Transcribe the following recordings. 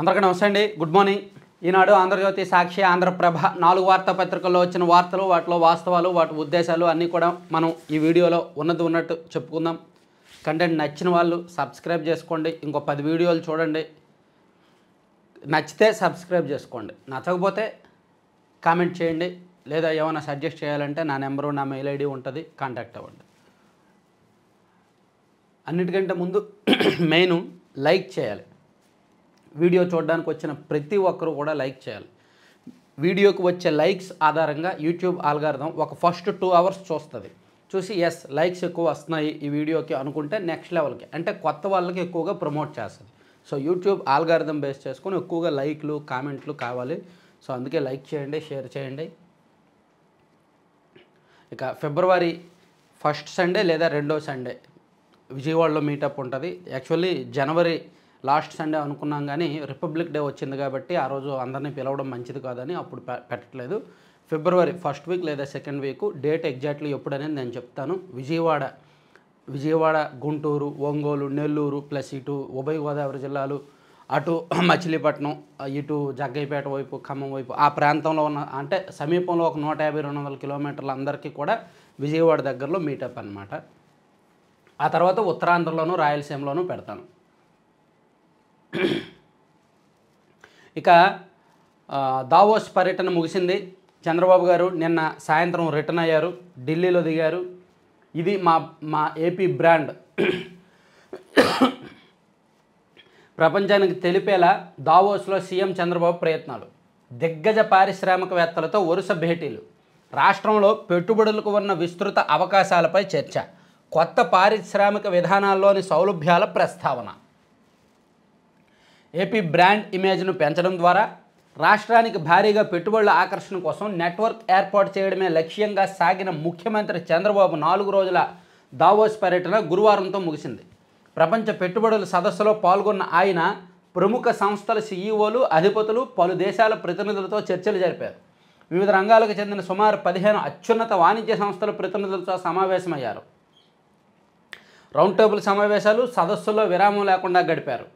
అందరికీ నమస్తే అండి. Good morning. ఈనాడు, ఆంధ్రజ్యోతి, సాక్షి, ఆంధ్రప్రభ 4 వార్తాపత్రికల్లో వచ్చిన వార్తలు, వాటిలో వాస్తవాలు, వాటి ఉద్దేశాలు అన్నీ కూడా మనం ఈ వీడియోలో ఉన్నది ఉన్నట్టు చెప్పుకుందాం. కంటెంట్ నచ్చిన వాళ్ళు సబ్స్క్రైబ్ చేసుకోండి. ఇంకో 10 వీడియోలు చూడండి. నచ్చితే సబ్స్క్రైబ్ చేసుకోండి, నచ్చకపోతే కామెంట్ చేయండి, లేదా ఏమైనా సజెస్ట్ చేయాలంటే నా నెంబరు, నా మెయిల్ ఐడి ఉంటుంది, కాంటాక్ట్ అవ్వండి. అన్నిటికంటే ముందు మెయిన్ లైక్ చేయాలి. వీడియో చూడడానికి వచ్చిన ప్రతి ఒక్కరు కూడా లైక్ చేయాలి. వీడియోకి వచ్చే లైక్స్ ఆధారంగా యూట్యూబ్ ఆల్గారిథం ఒక ఫస్ట్ 2 అవర్స్ చూస్తుంది. చూసి ఎస్ లైక్స్ ఎక్కువ వస్తున్నాయి ఈ వీడియోకి అనుకుంటే నెక్స్ట్ లెవెల్కి, అంటే కొత్త వాళ్ళకి ఎక్కువగా ప్రమోట్ చేస్తుంది. సో యూట్యూబ్ ఆల్గారిథం బేస్ చేసుకొని ఎక్కువగా లైక్లు, కామెంట్లు కావాలి. సో అందుకే లైక్ చేయండి, షేర్ చేయండి. ఇక ఫిబ్రవరి 1st సండే లేదా 2వ సండే విజయవాడలో మీటప్ ఉంటుంది. యాక్చువల్లీ జనవరి లాస్ట్ సండే అనుకున్నాం, కానీ రిపబ్లిక్ డే వచ్చింది కాబట్టి ఆ రోజు అందరినీ పిలవడం మంచిది కాదని అప్పుడు పెట్టట్లేదు. ఫిబ్రవరి 1st వీక్ లేదా 2nd వీక్, డేట్ ఎగ్జాక్ట్లీ ఎప్పుడనేది నేను చెప్తాను. విజయవాడ, గుంటూరు, ఒంగోలు, నెల్లూరు ప్లస్ ఇటు ఉభయ గోదావరి జిల్లాలు, అటు మచిలీపట్నం, ఇటు జగ్గయ్యపేట వైపు, ఖమ్మం వైపు ఆ ప్రాంతంలో ఉన్న, అంటే సమీపంలో ఒక 150-200 కిలోమీటర్ల అందరికీ కూడా విజయవాడ దగ్గరలో మీటప్ అన్నమాట. ఆ తర్వాత ఉత్తరాంధ్రలోను, రాయలసీమలోనూ పెడతాను. ఇక దావోస్ పర్యటన ముగిసింది. చంద్రబాబు గారు నిన్న సాయంత్రం రిటర్న్ అయ్యారు, ఢిల్లీలో దిగారు. ఇది మా ఏపీ బ్రాండ్ ప్రపంచానికి తెలిపేలా దావోస్లో సీఎం చంద్రబాబు ప్రయత్నాలు. దిగ్గజ పారిశ్రామికవేత్తలతో వరుస భేటీలు. రాష్ట్రంలో పెట్టుబడులకు ఉన్న విస్తృత అవకాశాలపై చర్చ. కొత్త పారిశ్రామిక విధానాల్లోని సౌలభ్యాల ప్రస్తావన. ఏపీ బ్రాండ్ ఇమేజ్ను పెంచడం ద్వారా రాష్ట్రానికి భారీగా పెట్టుబడుల ఆకర్షణ కోసం నెట్వర్క్ ఏర్పాటు చేయడమే లక్ష్యంగా సాగిన ముఖ్యమంత్రి చంద్రబాబు 4 రోజుల దావోస్ పర్యటన గురువారంతో ముగిసింది. ప్రపంచ పెట్టుబడుల సదస్సులో పాల్గొన్న ఆయన ప్రముఖ సంస్థల సీఈఓలు, అధిపతులు, పలు దేశాల ప్రతినిధులతో చర్చలు జరిపారు. వివిధ రంగాలకు చెందిన సుమారు 15 అత్యున్నత వాణిజ్య సంస్థల ప్రతినిధులతో సమావేశమయ్యారు. రౌండ్ టేబుల్ సమావేశాలు, సదస్సుల్లో విరామం లేకుండా గడిపారు.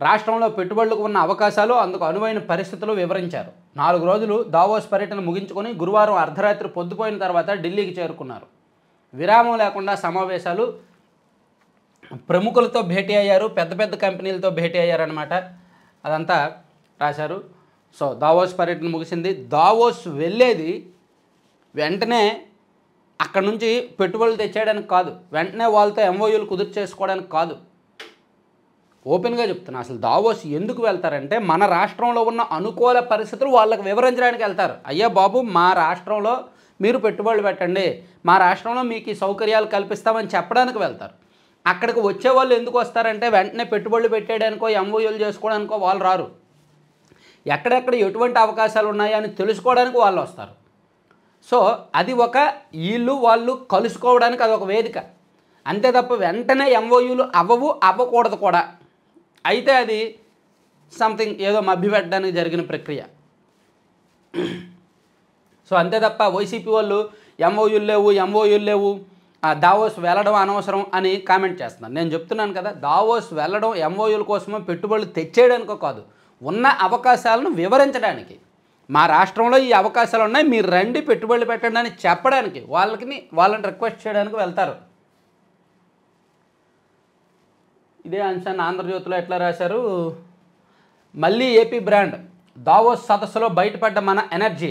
రాష్ట్రంలో పెట్టుబడులకు ఉన్న అవకాశాలు, అందుకు అనువైన పరిస్థితులు వివరించారు. 4 రోజులు దావోస్ పర్యటన ముగించుకొని గురువారం అర్ధరాత్రి పొద్దుపోయిన తర్వాత ఢిల్లీకి చేరుకున్నారు. విరామం లేకుండా సమావేశాలు, ప్రముఖులతో భేటీ అయ్యారు, పెద్ద పెద్ద కంపెనీలతో భేటీ అయ్యారనమాట. అదంతా రాశారు. సో దావోస్ పర్యటన ముగిసింది. దావోస్ వెళ్ళేది వెంటనే అక్కడ నుంచి పెట్టుబడులు తెచ్చేయడానికి కాదు, వెంటనే వాళ్ళతో ఎంఓయూలు కుదురు చేసుకోవడానికి కాదు. ఓపెన్గా చెప్తున్నా, అసలు దావోస్ ఎందుకు వెళ్తారంటే మన రాష్ట్రంలో ఉన్న అనుకూల పరిస్థితులు వాళ్ళకి వివరించడానికి వెళ్తారు. అయ్యా బాబు, మా రాష్ట్రంలో మీరు పెట్టుబడులు పెట్టండి, మా రాష్ట్రంలో మీకు ఈ సౌకర్యాలు కల్పిస్తామని చెప్పడానికి వెళ్తారు. అక్కడికి వచ్చే వాళ్ళు ఎందుకు వస్తారంటే వెంటనే పెట్టుబడులు పెట్టేయడానికో, ఎంఓయూలు చేసుకోవడానికో వాళ్ళు రారు. ఎక్కడెక్కడ ఎటువంటి అవకాశాలు ఉన్నాయని తెలుసుకోవడానికి వాళ్ళు వస్తారు. సో అది ఒక వీళ్ళు వాళ్ళు కలుసుకోవడానికి అదొక వేదిక, అంతే తప్ప వెంటనే ఎంఓయూలు అవ్వకూడదు కూడా. అయితే అది సంథింగ్ ఏదో మభ్యపెట్టడానికి జరిగిన ప్రక్రియ. సో అంతే తప్ప వైసీపీ వాళ్ళు ఎంఓయూలు లేవు దావోస్ వెళ్ళడం అనవసరం అని కామెంట్ చేస్తున్నారు. నేను చెప్తున్నాను కదా, దావోస్ వెళ్ళడం ఎంఓయూల కోసమో పెట్టుబడులు తెచ్చేయడానికో కాదు, ఉన్న అవకాశాలను వివరించడానికి. మా రాష్ట్రంలో ఈ అవకాశాలు ఉన్నాయి, మీరు రండి పెట్టుబడులు పెట్టండి అని చెప్పడానికి, వాళ్ళని రిక్వెస్ట్ చేయడానికి వెళ్తారు. ఇదే అంశాన్ని ఆంధ్రజ్యోతిలో ఎట్లా రాశారు, మళ్ళీ ఏపీ బ్రాండ్. దావోస్ సదస్సులో బయటపడ్డ మన ఎనర్జీ.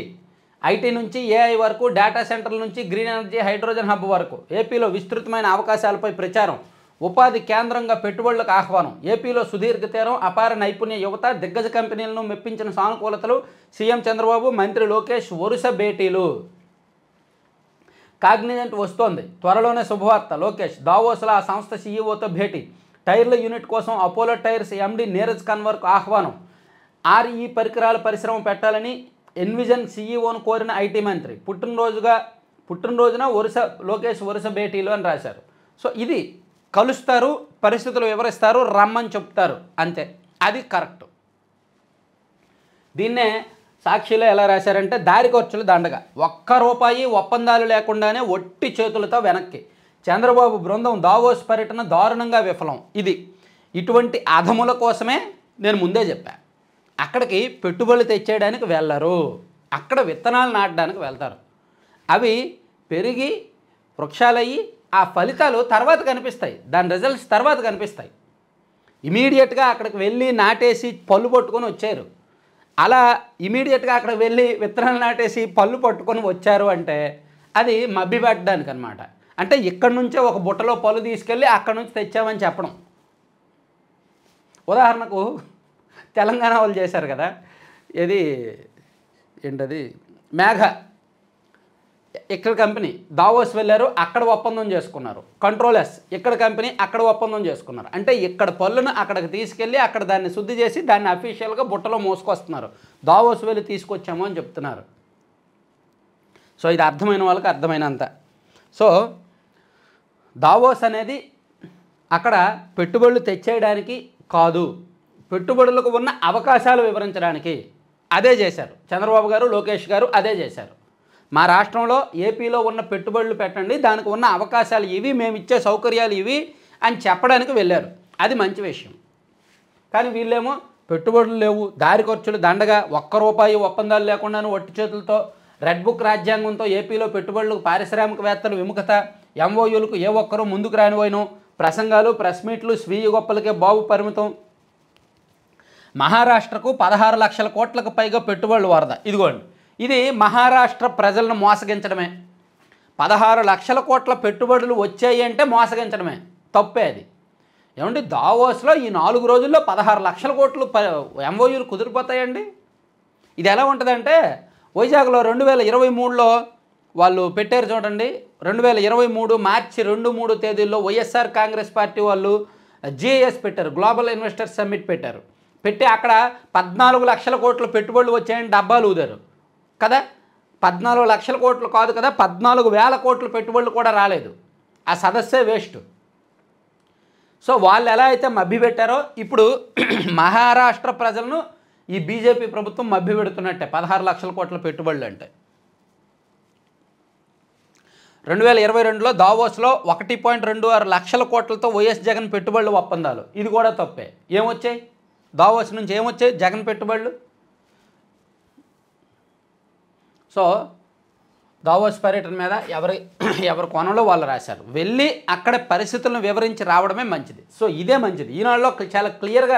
ఐటీ నుంచి ఏఐ వరకు, డేటా సెంటర్ల నుంచి గ్రీన్ ఎనర్జీ, హైడ్రోజన్ హబ్ వరకు ఏపీలో విస్తృతమైన అవకాశాలపై ప్రచారం. ఉపాధి కేంద్రంగా పెట్టుబడులకు ఆహ్వానం. ఏపీలో సుదీర్ఘ తీరం, అపార నైపుణ్య యువత, దిగ్గజ కంపెనీలను మెప్పించిన సానుకూలతలు. సీఎం చంద్రబాబు, మంత్రి లోకేష్ వరుస భేటీలు. కాగ్నిజెంట్ వస్తోంది, త్వరలోనే శుభవార్త. లోకేష్ దావోస్లో ఆ సంస్థ సీఈఓతో భేటీ. టైర్ల యూనిట్ కోసం అపోలో టైర్స్ ఎండీ నీరజ్ కన్వర్కు ఆహ్వానం. ఆర్ఈ పరికరాల పరిశ్రమ పెట్టాలని ఎన్విజన్ సీఈఓను కోరిన ఐటీ మంత్రి. పుట్టినరోజున లోకేష్ వరుస భేటీలు అని రాశారు. సో ఇది కలుస్తారు, పరిస్థితులు వివరిస్తారు, రమ్మని చెప్తారు, అంతే. అది కరెక్ట్. దీన్నే సాక్షిలో ఎలా రాశారంటే దారి ఖర్చులు దండగా. ₹1 ఒప్పందాలు లేకుండానే ఒట్టి చేతులతో వెనక్కి. చంద్రబాబు బృందం దావోస్ పర్యటన దారుణంగా విఫలం. ఇటువంటి అధముల కోసమే నేను ముందే చెప్పా, అక్కడికి పెట్టుబడులు తెచ్చేయడానికి వెళ్ళరు, అక్కడ విత్తనాలు నాటడానికి వెళ్తారు. అవి పెరిగి వృక్షాలయ్యి ఆ ఫలితాలు తర్వాత కనిపిస్తాయి, దాని రిజల్ట్స్ తర్వాత కనిపిస్తాయి. ఇమీడియట్గా అక్కడికి వెళ్ళి నాటేసి పళ్ళు పట్టుకొని వచ్చారు. అలా ఇమీడియట్గా అక్కడికి వెళ్ళి విత్తనాలు నాటేసి పళ్ళు పట్టుకొని వచ్చారు అంటే అది మభ్యపెట్టడానికి అనమాట. అంటే ఇక్కడి నుంచే ఒక బుట్టలో పళ్ళు తీసుకెళ్ళి అక్కడి నుంచి తెచ్చామని చెప్పడం. ఉదాహరణకు తెలంగాణ వాళ్ళు చేశారు కదా, ఏది ఏంటది మేఘ, ఇక్కడ కంపెనీ దావోస్ వెళ్ళారు, అక్కడ ఒప్పందం చేసుకున్నారు. కంట్రోలర్స్ ఇక్కడ కంపెనీ అక్కడ ఒప్పందం చేసుకున్నారు. అంటే ఇక్కడ పళ్ళును అక్కడికి తీసుకెళ్ళి అక్కడ దాన్ని శుద్ధి చేసి దాన్ని అఫీషియల్గా బుట్టలో మోసుకొస్తున్నారు. దావోస్ వెళ్ళి తీసుకొచ్చాము అని చెప్తున్నారు. సో ఇది అర్థమైన వాళ్ళకి అర్థమైనంత. సో దావోస్ అనేది అక్కడ పెట్టుబడులు తెచ్చేయడానికి కాదు, పెట్టుబడులకు ఉన్న అవకాశాలు వివరించడానికి. అదే చేశారు చంద్రబాబు గారు, లోకేష్ గారు అదే చేశారు. మా రాష్ట్రంలో ఏపీలో ఉన్న పెట్టుబడులు పెట్టండి, దానికి ఉన్న అవకాశాలు ఇవి, మేము ఇచ్చే సౌకర్యాలు ఇవి అని చెప్పడానికి వెళ్ళారు. అది మంచి విషయం. కానీ వీళ్ళేమో పెట్టుబడులు లేవు, దారి ఖర్చులు దండగా, ₹1 ఒప్పందాలు లేకుండాను ఒట్టి చేతులతో రెడ్ బుక్ రాజ్యాంగంతో ఏపీలో పెట్టుబడులకు పారిశ్రామికవేత్తలు విముఖత, ఎంఓయూలకు ఏ ఒక్కరూ ముందుకు రానిపోయిను, ప్రసంగాలు ప్రెస్ మీట్లు స్వీయ గొప్పలకే బాబు పరిమితం. మహారాష్ట్రకు 16 లక్షల కోట్లకు పైగా పెట్టుబడులు వరద. ఇదిగోండి, ఇది మహారాష్ట్ర ప్రజలను మోసగించడమే. 16 లక్షల కోట్ల పెట్టుబడులు వచ్చాయి అంటే మోసగించడమే, తప్పే అది. ఏమండి దావోస్లో ఈ 4 రోజుల్లో 16 లక్షల కోట్లు ఎంఓయూలు కుదిరిపోతాయండి? ఇది ఎలా ఉంటుందంటే వైజాగ్లో 2023లో వాళ్ళు పెట్టారు చూడండి, 2023 మార్చి 2-3 తేదీల్లో వైఎస్ఆర్ కాంగ్రెస్ పార్టీ వాళ్ళు జిఐఎస్ పెట్టారు, గ్లోబల్ ఇన్వెస్టర్స్ సమ్మిట్ పెట్టారు. పెట్టి అక్కడ 14 లక్షల కోట్ల పెట్టుబడులు వచ్చాయని డబ్బాలు ఊదారు కదా. 14 లక్షల కోట్లు కాదు కదా, 14,000 కోట్ల పెట్టుబడులు కూడా రాలేదు. ఆ సదస్సే వేస్ట్. సో వాళ్ళు ఎలా అయితే మభ్యపెట్టారో ఇప్పుడు మహారాష్ట్ర ప్రజలను ఈ బీజేపీ ప్రభుత్వం మభ్యపెడుతున్నట్టే. 16 లక్షల కోట్ల పెట్టుబడులు అంటే 2022లో దావోస్లో 1.26 లక్షల కోట్లతో వైఎస్ జగన్ పెట్టుబడులు ఒప్పందాలు. ఇది కూడా తప్పే. ఏమొచ్చాయి దావోస్ నుంచి? ఏమొచ్చాయి జగన్ పెట్టుబడులు? సో దావోస్ పర్యటన మీద ఎవరి కోణంలో వాళ్ళు రాశారు. వెళ్ళి అక్కడ పరిస్థితులను వివరించి రావడమే మంచిది. సో ఇదే మంచిది. ఈనాడులో చాలా క్లియర్గా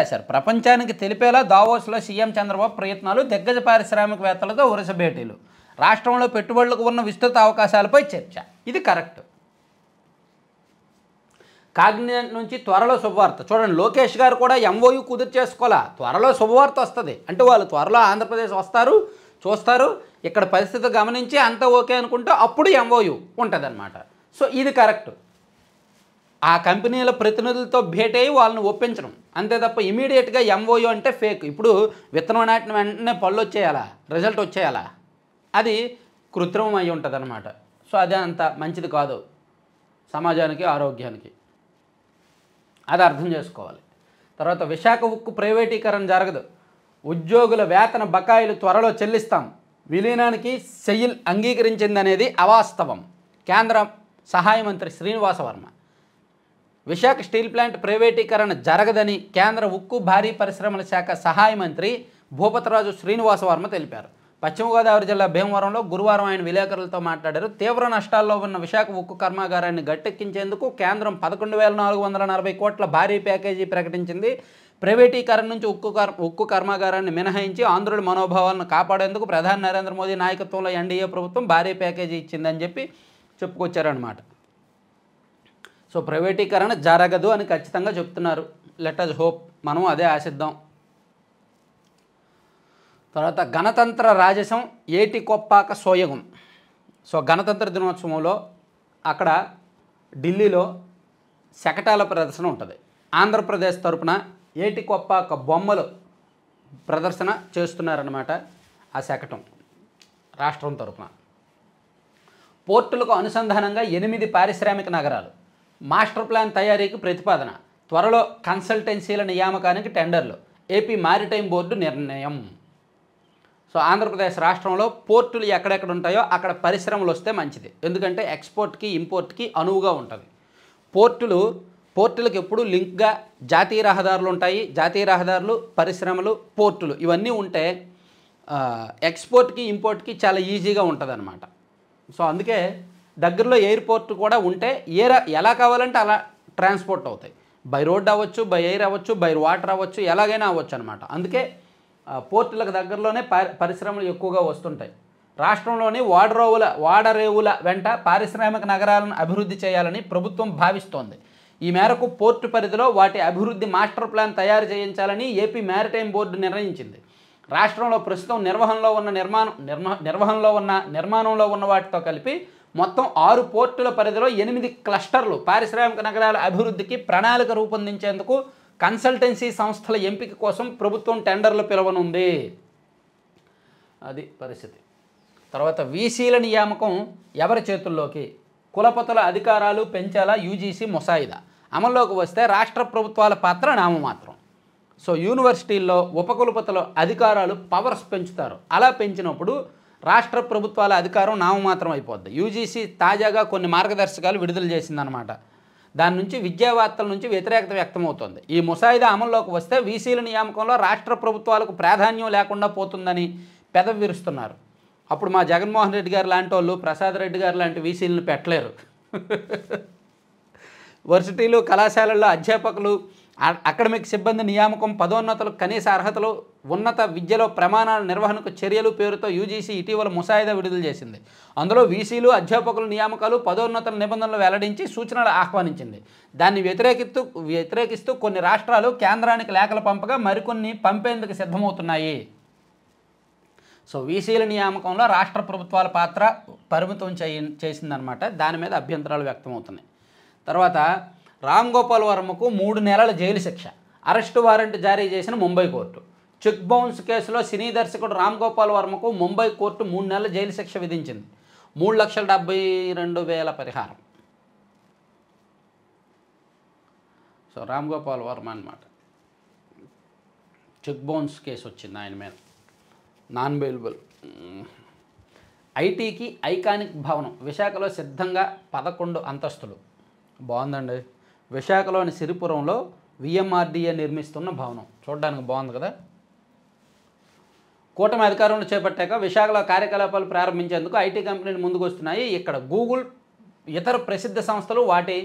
రాశారు. ప్రపంచానికి తెలిపేలా దావోస్లో సీఎం చంద్రబాబు ప్రయత్నాలు, దిగ్గజ పారిశ్రామికవేత్తలతో వరుస భేటీలు, రాష్ట్రంలో పెట్టుబడులకు ఉన్న విస్తృత అవకాశాలపై చర్చ. ఇది కరెక్ట్. కాగ్నిజెంట్ నుంచి త్వరలో శుభవార్త. చూడండి, లోకేష్ గారు కూడా ఎంఓయూ కుదురు చేసుకోవాలా, త్వరలో శుభవార్త వస్తుంది అంటే వాళ్ళు త్వరలో ఆంధ్రప్రదేశ్ వస్తారు, చూస్తారు, ఇక్కడ పరిస్థితి గమనించి అంతా ఓకే అనుకుంటే అప్పుడు ఎంఓయూ ఉంటుందన్నమాట. సో ఇది కరెక్ట్. ఆ కంపెనీల ప్రతినిధులతో భేటీ అయ్యి వాళ్ళని ఒప్పించడం అంతే తప్ప ఇమీడియట్గా ఎంఓయూ అంటే ఫేక్. ఇప్పుడు విత్తనం నాటిన వెంటనే పళ్ళు వచ్చేయాలా, రిజల్ట్ వచ్చేయాలా, అది కృత్రిమం అయి ఉంటుంది అన్నమాట. సో అదే అంత మంచిది కాదు సమాజానికి, ఆరోగ్యానికి. అది అర్థం చేసుకోవాలి. తర్వాత విశాఖ ఉక్కు ప్రైవేటీకరణ జరగదు, ఉద్యోగుల వేతన బకాయిలు త్వరలో చెల్లిస్తాం, విలీనానికి సెయిల్ అంగీకరించిందనేది అవాస్తవం. కేంద్ర సహాయ మంత్రి శ్రీనివాస వర్మ. విశాఖ స్టీల్ ప్లాంట్ ప్రైవేటీకరణ జరగదని కేంద్ర ఉక్కు భారీ పరిశ్రమల శాఖ సహాయ మంత్రి భూపతిరాజు శ్రీనివాస వర్మ తెలిపారు. పశ్చిమ గోదావరి జిల్లా భీమవరంలో గురువారం ఆయన విలేకరులతో మాట్లాడారు. తీవ్ర నష్టాల్లో ఉన్న విశాఖ ఉక్కు కర్మాగారాన్ని గట్టెక్కించేందుకు కేంద్రం 11,440 కోట్ల భారీ ప్యాకేజీ ప్రకటించింది. ప్రైవేటీకరణ నుంచి ఉక్కు కర్మాగారాన్ని మినహాయించి ఆంధ్రుల మనోభావాలను కాపాడేందుకు ప్రధాని నరేంద్ర మోదీ నాయకత్వంలో ఎన్డీఏ ప్రభుత్వం భారీ ప్యాకేజీ ఇచ్చిందని చెప్పుకొచ్చారనమాట. సో ప్రైవేటీకరణ జరగదు అని ఖచ్చితంగా చెప్తున్నారు. లెట్ అస్ హోప్, మనం అదే ఆశిద్దాం. తర్వాత గణతంత్ర రాజసం ఏటికొప్పాక సోయగం. సో గణతంత్ర దినోత్సవంలో అక్కడ ఢిల్లీలో శకటాల ప్రదర్శన ఉంటుంది. ఆంధ్రప్రదేశ్ తరపున ఏటికొప్పాక బొమ్మలు ప్రదర్శన చేస్తున్నారన్నమాట. ఆ శకటం రాష్ట్రం తరపున. పోర్టులకు అనుసంధానంగా 8 పారిశ్రామిక నగరాలు, మాస్టర్ ప్లాన్ తయారీకి ప్రతిపాదన, త్వరలో కన్సల్టెన్సీల నియామకానికి టెండర్లు, ఏపీ మారిటైమ్ బోర్డు నిర్ణయం. సో ఆంధ్రప్రదేశ్ రాష్ట్రంలో పోర్టులు ఎక్కడెక్కడ ఉంటాయో అక్కడ పరిశ్రమలు వస్తే మంచిది. ఎందుకంటే ఎక్స్పోర్ట్కి ఇంపోర్ట్కి అనువుగా ఉంటుంది. పోర్టులు పోర్టులకు ఎప్పుడు లింక్గా జాతీయ రహదారులు ఉంటాయి. జాతీయ రహదారులు, పరిశ్రమలు, పోర్టులు ఇవన్నీ ఉంటే ఎక్స్పోర్ట్కి ఇంపోర్ట్కి చాలా ఈజీగా ఉంటుందన్నమాట. సో అందుకే దగ్గరలో ఎయిర్పోర్ట్ కూడా ఉంటే ఎలా కావాలంటే అలా ట్రాన్స్పోర్ట్ అవుతాయి. బై రోడ్ అవ్వచ్చు, బై ఎయిర్ అవ్వచ్చు, బై వాటర్ అవ్వచ్చు, ఎలాగైనా అవ్వచ్చు అనమాట. అందుకే పోర్టులకు దగ్గరలోనే పరిశ్రమలు ఎక్కువగా వస్తుంటాయి. రాష్ట్రంలోని వాడరేవుల వెంట పారిశ్రామిక నగరాలను అభివృద్ధి చేయాలని ప్రభుత్వం భావిస్తోంది. ఈ మేరకు పోర్టు పరిధిలో వాటి అభివృద్ధి మాస్టర్ ప్లాన్ తయారు చేయించాలని ఏపీ మ్యారిటైమ్ బోర్డు నిర్ణయించింది. రాష్ట్రంలో ప్రస్తుతం నిర్మాణంలో ఉన్న వాటితో కలిపి మొత్తం 6 పోర్టుల పరిధిలో 8 క్లస్టర్లు పారిశ్రామిక నగరాల అభివృద్ధికి ప్రణాళిక రూపొందించేందుకు కన్సల్టెన్సీ సంస్థల ఎంపిక కోసం ప్రభుత్వం టెండర్లు పిలవనుంది. అది పరిస్థితి. తర్వాత వీసీల నియామకం ఎవరి చేతుల్లోకి? కులపతుల అధికారాలు పెంచాలా యూజీసీ ముసాయిదా. అమల్లోకి వస్తే రాష్ట్ర ప్రభుత్వాల పాత్ర నామమాత్రం. సో యూనివర్సిటీల్లో ఉపకులపతుల అధికారాలు పవర్స్ పెంచుతారు. అలా పెంచినప్పుడు రాష్ట్ర ప్రభుత్వాల అధికారం నామమాత్రం అయిపోద్ది. యూజీసీ తాజాగా కొన్ని మార్గదర్శకాలు విడుదల చేసిందనమాట. దాని నుంచి విద్యావేత్తల నుంచి వ్యతిరేకత వ్యక్తమవుతోంది. ఈ ముసాయిదా అమల్లోకి వస్తే వీసీల నియామకంలో రాష్ట్ర ప్రభుత్వాలకు ప్రాధాన్యం లేకుండా పోతుందని పెదవి విరుస్తున్నారు. అప్పుడు మా జగన్మోహన్ రెడ్డి గారు లాంటి వాళ్ళు, ప్రసాద్ రెడ్డి గారు లాంటి వీసీలను పెట్టలేరు. వర్సిటీలు, కళాశాలల్లో అధ్యాపకులు, అకాడమిక్ సిబ్బంది నియామకం, పదోన్నతులు, కనీస అర్హతలు, ఉన్నత విద్యలో ప్రమాణాల నిర్వహణకు చర్యలు పేరుతో యూజీసీ ఇటీవల ముసాయిదా విడుదల చేసింది. అందులో వీసీలు, అధ్యాపకుల నియామకాలు, పదోన్నతుల నిబంధనలు వెల్లడించి సూచనలు ఆహ్వానించింది. దాన్ని వ్యతిరేకిస్తూ కొన్ని రాష్ట్రాలు కేంద్రానికి లేఖలు పంపగా మరికొన్ని పంపేందుకు సిద్ధమవుతున్నాయి. సో వీసీల నియామకంలో రాష్ట్ర ప్రభుత్వాల పాత్ర పరిమితం చేసిందనమాట. దాని మీద అభ్యంతరాలు వ్యక్తమవుతున్నాయి. తర్వాత రామ్ గోపాల్ వర్మకు 3 నెలల జైలు శిక్ష, అరెస్టు వారెంట్ జారీ చేసిన ముంబై కోర్టు. చెక్ బౌన్స్ కేసులో సినీ దర్శకుడు రామ్ గోపాల్ వర్మకు ముంబై కోర్టు 3 నెలల జైలు శిక్ష విధించింది. 3,72,000 పరిహారం. సో రామ్ గోపాల్ వర్మ అనమాట. చెక్ బౌన్స్ కేసు వచ్చింది ఆయన మీద, నాన్ బెయిలబుల్. ఐటీకి ఐకానిక్ భవనం విశాఖలో సిద్ధంగా 11 అంతస్తులు. బాగుందండి. విశాఖలోని సిరిపురంలో విఎంఆర్డీఏ నిర్మిస్తున్న భవనం చూడడానికి బాగుంది కదా. కూటమి అధికారంలో చేపట్టాక విశాఖలో కార్యకలాపాలు ప్రారంభించేందుకు ఐటీ కంపెనీలు ముందుకు వస్తున్నాయి. ఇక్కడ గూగుల్, ఇతర ప్రసిద్ధ సంస్థలు వాటి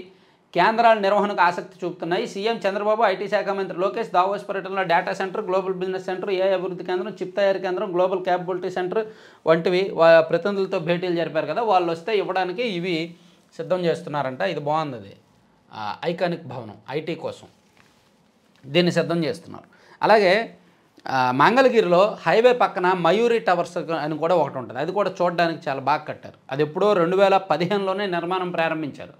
కేంద్రాల నిర్వహణకు ఆసక్తి చూపుతున్నాయి. సీఎం చంద్రబాబు, ఐటీ శాఖ మంత్రి లోకేష్ దావోస్ పర్యటనలో data centre, global business centre, AI అభివృద్ధి కేంద్రం, చిప్ తయారీ కేంద్రం, గ్లోబల్ క్యాపబిలిటీ సెంటర్ వంటివి ప్రతినిధులతో భేటీలు జరిపారు కదా. వాళ్ళు వస్తే ఇవ్వడానికి ఇవి సిద్ధం చేస్తున్నారంట. ఇది బాగుంది. ఐకానిక్ భవనం ఐటీ కోసం దీన్ని సిద్ధం చేస్తున్నారు. అలాగే మంగళగిరిలో హైవే పక్కన మయూరి టవర్స్ అని కూడా ఒకటి ఉంటుంది. అది కూడా చూడడానికి చాలా బాగా కట్టారు. అది ఎప్పుడో 2015లోనే నిర్మాణం ప్రారంభించారు.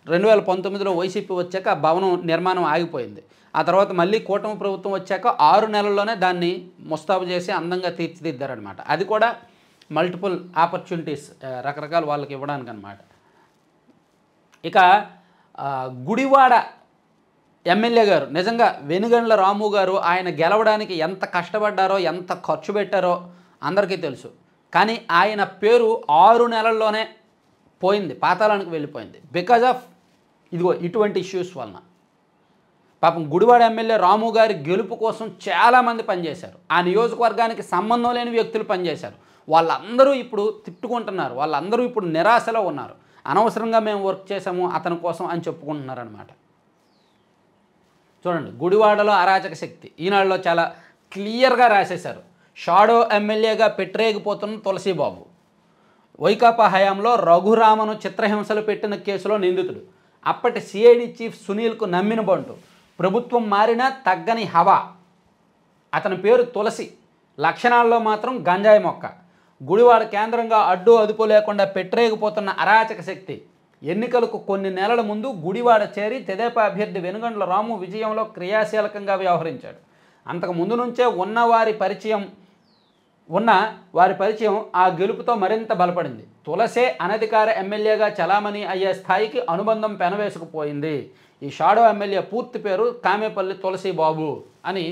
2019లో వైసీపీ వచ్చాక ఆ భవనం నిర్మాణం ఆగిపోయింది. ఆ తర్వాత మళ్ళీ కూటమి ప్రభుత్వం వచ్చాక 6 నెలల్లోనే దాన్ని ముస్తాబు చేసి అందంగా తీర్చిదిద్దారనమాట. అది కూడా మల్టిపుల్ ఆపర్చునిటీస్ రకరకాల వాళ్ళకి ఇవ్వడానికి అనమాట. ఇక గుడివాడ ఎమ్మెల్యే గారు నిజంగా వెనుగండ్ల రాము గారు ఆయన గెలవడానికి ఎంత కష్టపడ్డారో, ఎంత ఖర్చు పెట్టారో అందరికీ తెలుసు. కానీ ఆయన పేరు 6 నెలల్లోనే పోయింది, పాతాళానికి వెళ్ళిపోయింది. బికాజ్ ఆఫ్ ఇటువంటి ఇష్యూస్ వలన. పాపం గుడివాడ ఎమ్మెల్యే రాము గారి గెలుపు కోసం చాలామంది పనిచేశారు. ఆ నియోజకవర్గానికి సంబంధం లేని వ్యక్తులు పనిచేశారు. వాళ్ళందరూ ఇప్పుడు తిట్టుకుంటున్నారు. వాళ్ళందరూ ఇప్పుడు నిరాశలో ఉన్నారు. అనవసరంగా మేము వర్క్ చేసాము అతని కోసం అని చెప్పుకుంటున్నారనమాట. చూడండి, గుడివాడలో అరాచక శక్తి ఈనాడులో చాలా క్లియర్గా రాసేశారు. షాడో ఎమ్మెల్యేగా పెట్టరేగిపోతున్న తులసిబాబు, వైకాపా హయాంలో రఘురామను చిత్రహింసలు పెట్టిన కేసులో నిందితుడు, అప్పటి సిఐడి చీఫ్ సునీల్కు నమ్మిన బంటు, ప్రభుత్వం మారినా తగ్గని హవా. అతని పేరు తులసి, లక్షణాల్లో మాత్రం గంజాయి మొక్క. గుడివాడ కేంద్రంగా అడ్డు అదుపు లేకుండా పెట్టరేగిపోతున్న అరాచక శక్తి. ఎన్నికలకు కొన్ని నెలల ముందు గుడివాడ చేరి తెదేపా అభ్యర్థి వెనుగండ్ల రాము విజయంలో క్రియాశీలకంగా వ్యవహరించాడు. అంతకు ముందు నుంచే ఉన్న వారి పరిచయం ఆ గెలుపుతో మరింత బలపడింది. తులసే అనధికార ఎమ్మెల్యేగా చలామణి అయ్యే స్థాయికి అనుబంధం పెనవేసుకుపోయింది. ఈ షాడో ఎమ్మెల్యే పూర్తి పేరు కామేపల్లి తులసి బాబు అని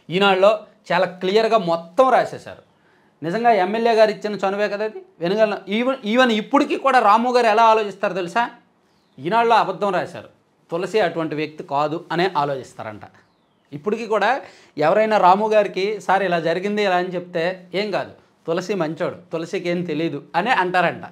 ఈనాడులో చాలా క్లియర్గా మొత్తం రాసేశారు. నిజంగా ఎమ్మెల్యే గారు ఇచ్చిన చనువే కదా అది. వెనుగండ్ల ఈవెన్ ఇప్పటికీ కూడా రాము గారు ఎలా ఆలోచిస్తారు తెలుసా? ఈనాడులో అబద్ధం రాశారు. తులసి అటువంటి వ్యక్తి కాదు అనే ఆలోచిస్తారంట. ఇప్పటికీ కూడా ఎవరైనా రాము గారికి సార్ ఇలా జరిగింది ఇలా అని చెప్తే ఏం కాదు, తులసి మంచోడు, తులసికి ఏం తెలియదు అనే అంటారంట.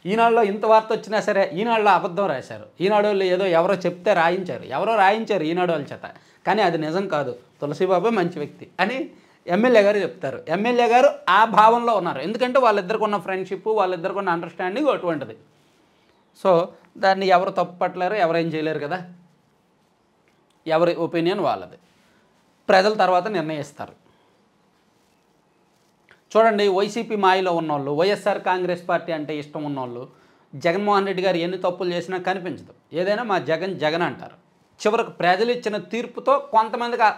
ఈనాడులో ఇంత వార్త వచ్చినా సరే ఈనాడులో అబద్ధం రాశారు. ఈనాడు వాళ్ళు ఏదో ఎవరో చెప్తే రాయించారు, ఎవరో రాయించారు ఈనాడు వాళ్ళ చేత, కానీ అది నిజం కాదు, తులసి బాబు మంచి వ్యక్తి అని ఎమ్మెల్యే గారు చెప్తారు. ఎమ్మెల్యే గారు ఆ భావంలో ఉన్నారు, ఎందుకంటే వాళ్ళిద్దరికి ఉన్న ఫ్రెండ్షిప్, వాళ్ళిద్దరికి ఉన్న అండర్స్టాండింగ్ అటువంటిది. సో దాన్ని ఎవరు తప్పు పట్టలేరు, ఎవరేం చేయలేరు కదా, ఎవరి ఒపీనియన్ వాళ్ళది, ప్రజల తర్వాత నిర్ణయిస్తారు. చూడండి, వైసీపీ మాయలో ఉన్నోళ్ళు, వైఎస్ఆర్ కాంగ్రెస్ పార్టీ అంటే ఇష్టం ఉన్నోళ్ళు జగన్మోహన్ రెడ్డి గారు ఎన్ని తప్పులు చేసినా కనిపించదు, ఏదైనా మా జగన్ జగన్ అంటారు. చివరకు ప్రజలు ఇచ్చిన తీర్పుతో కొంతమందికి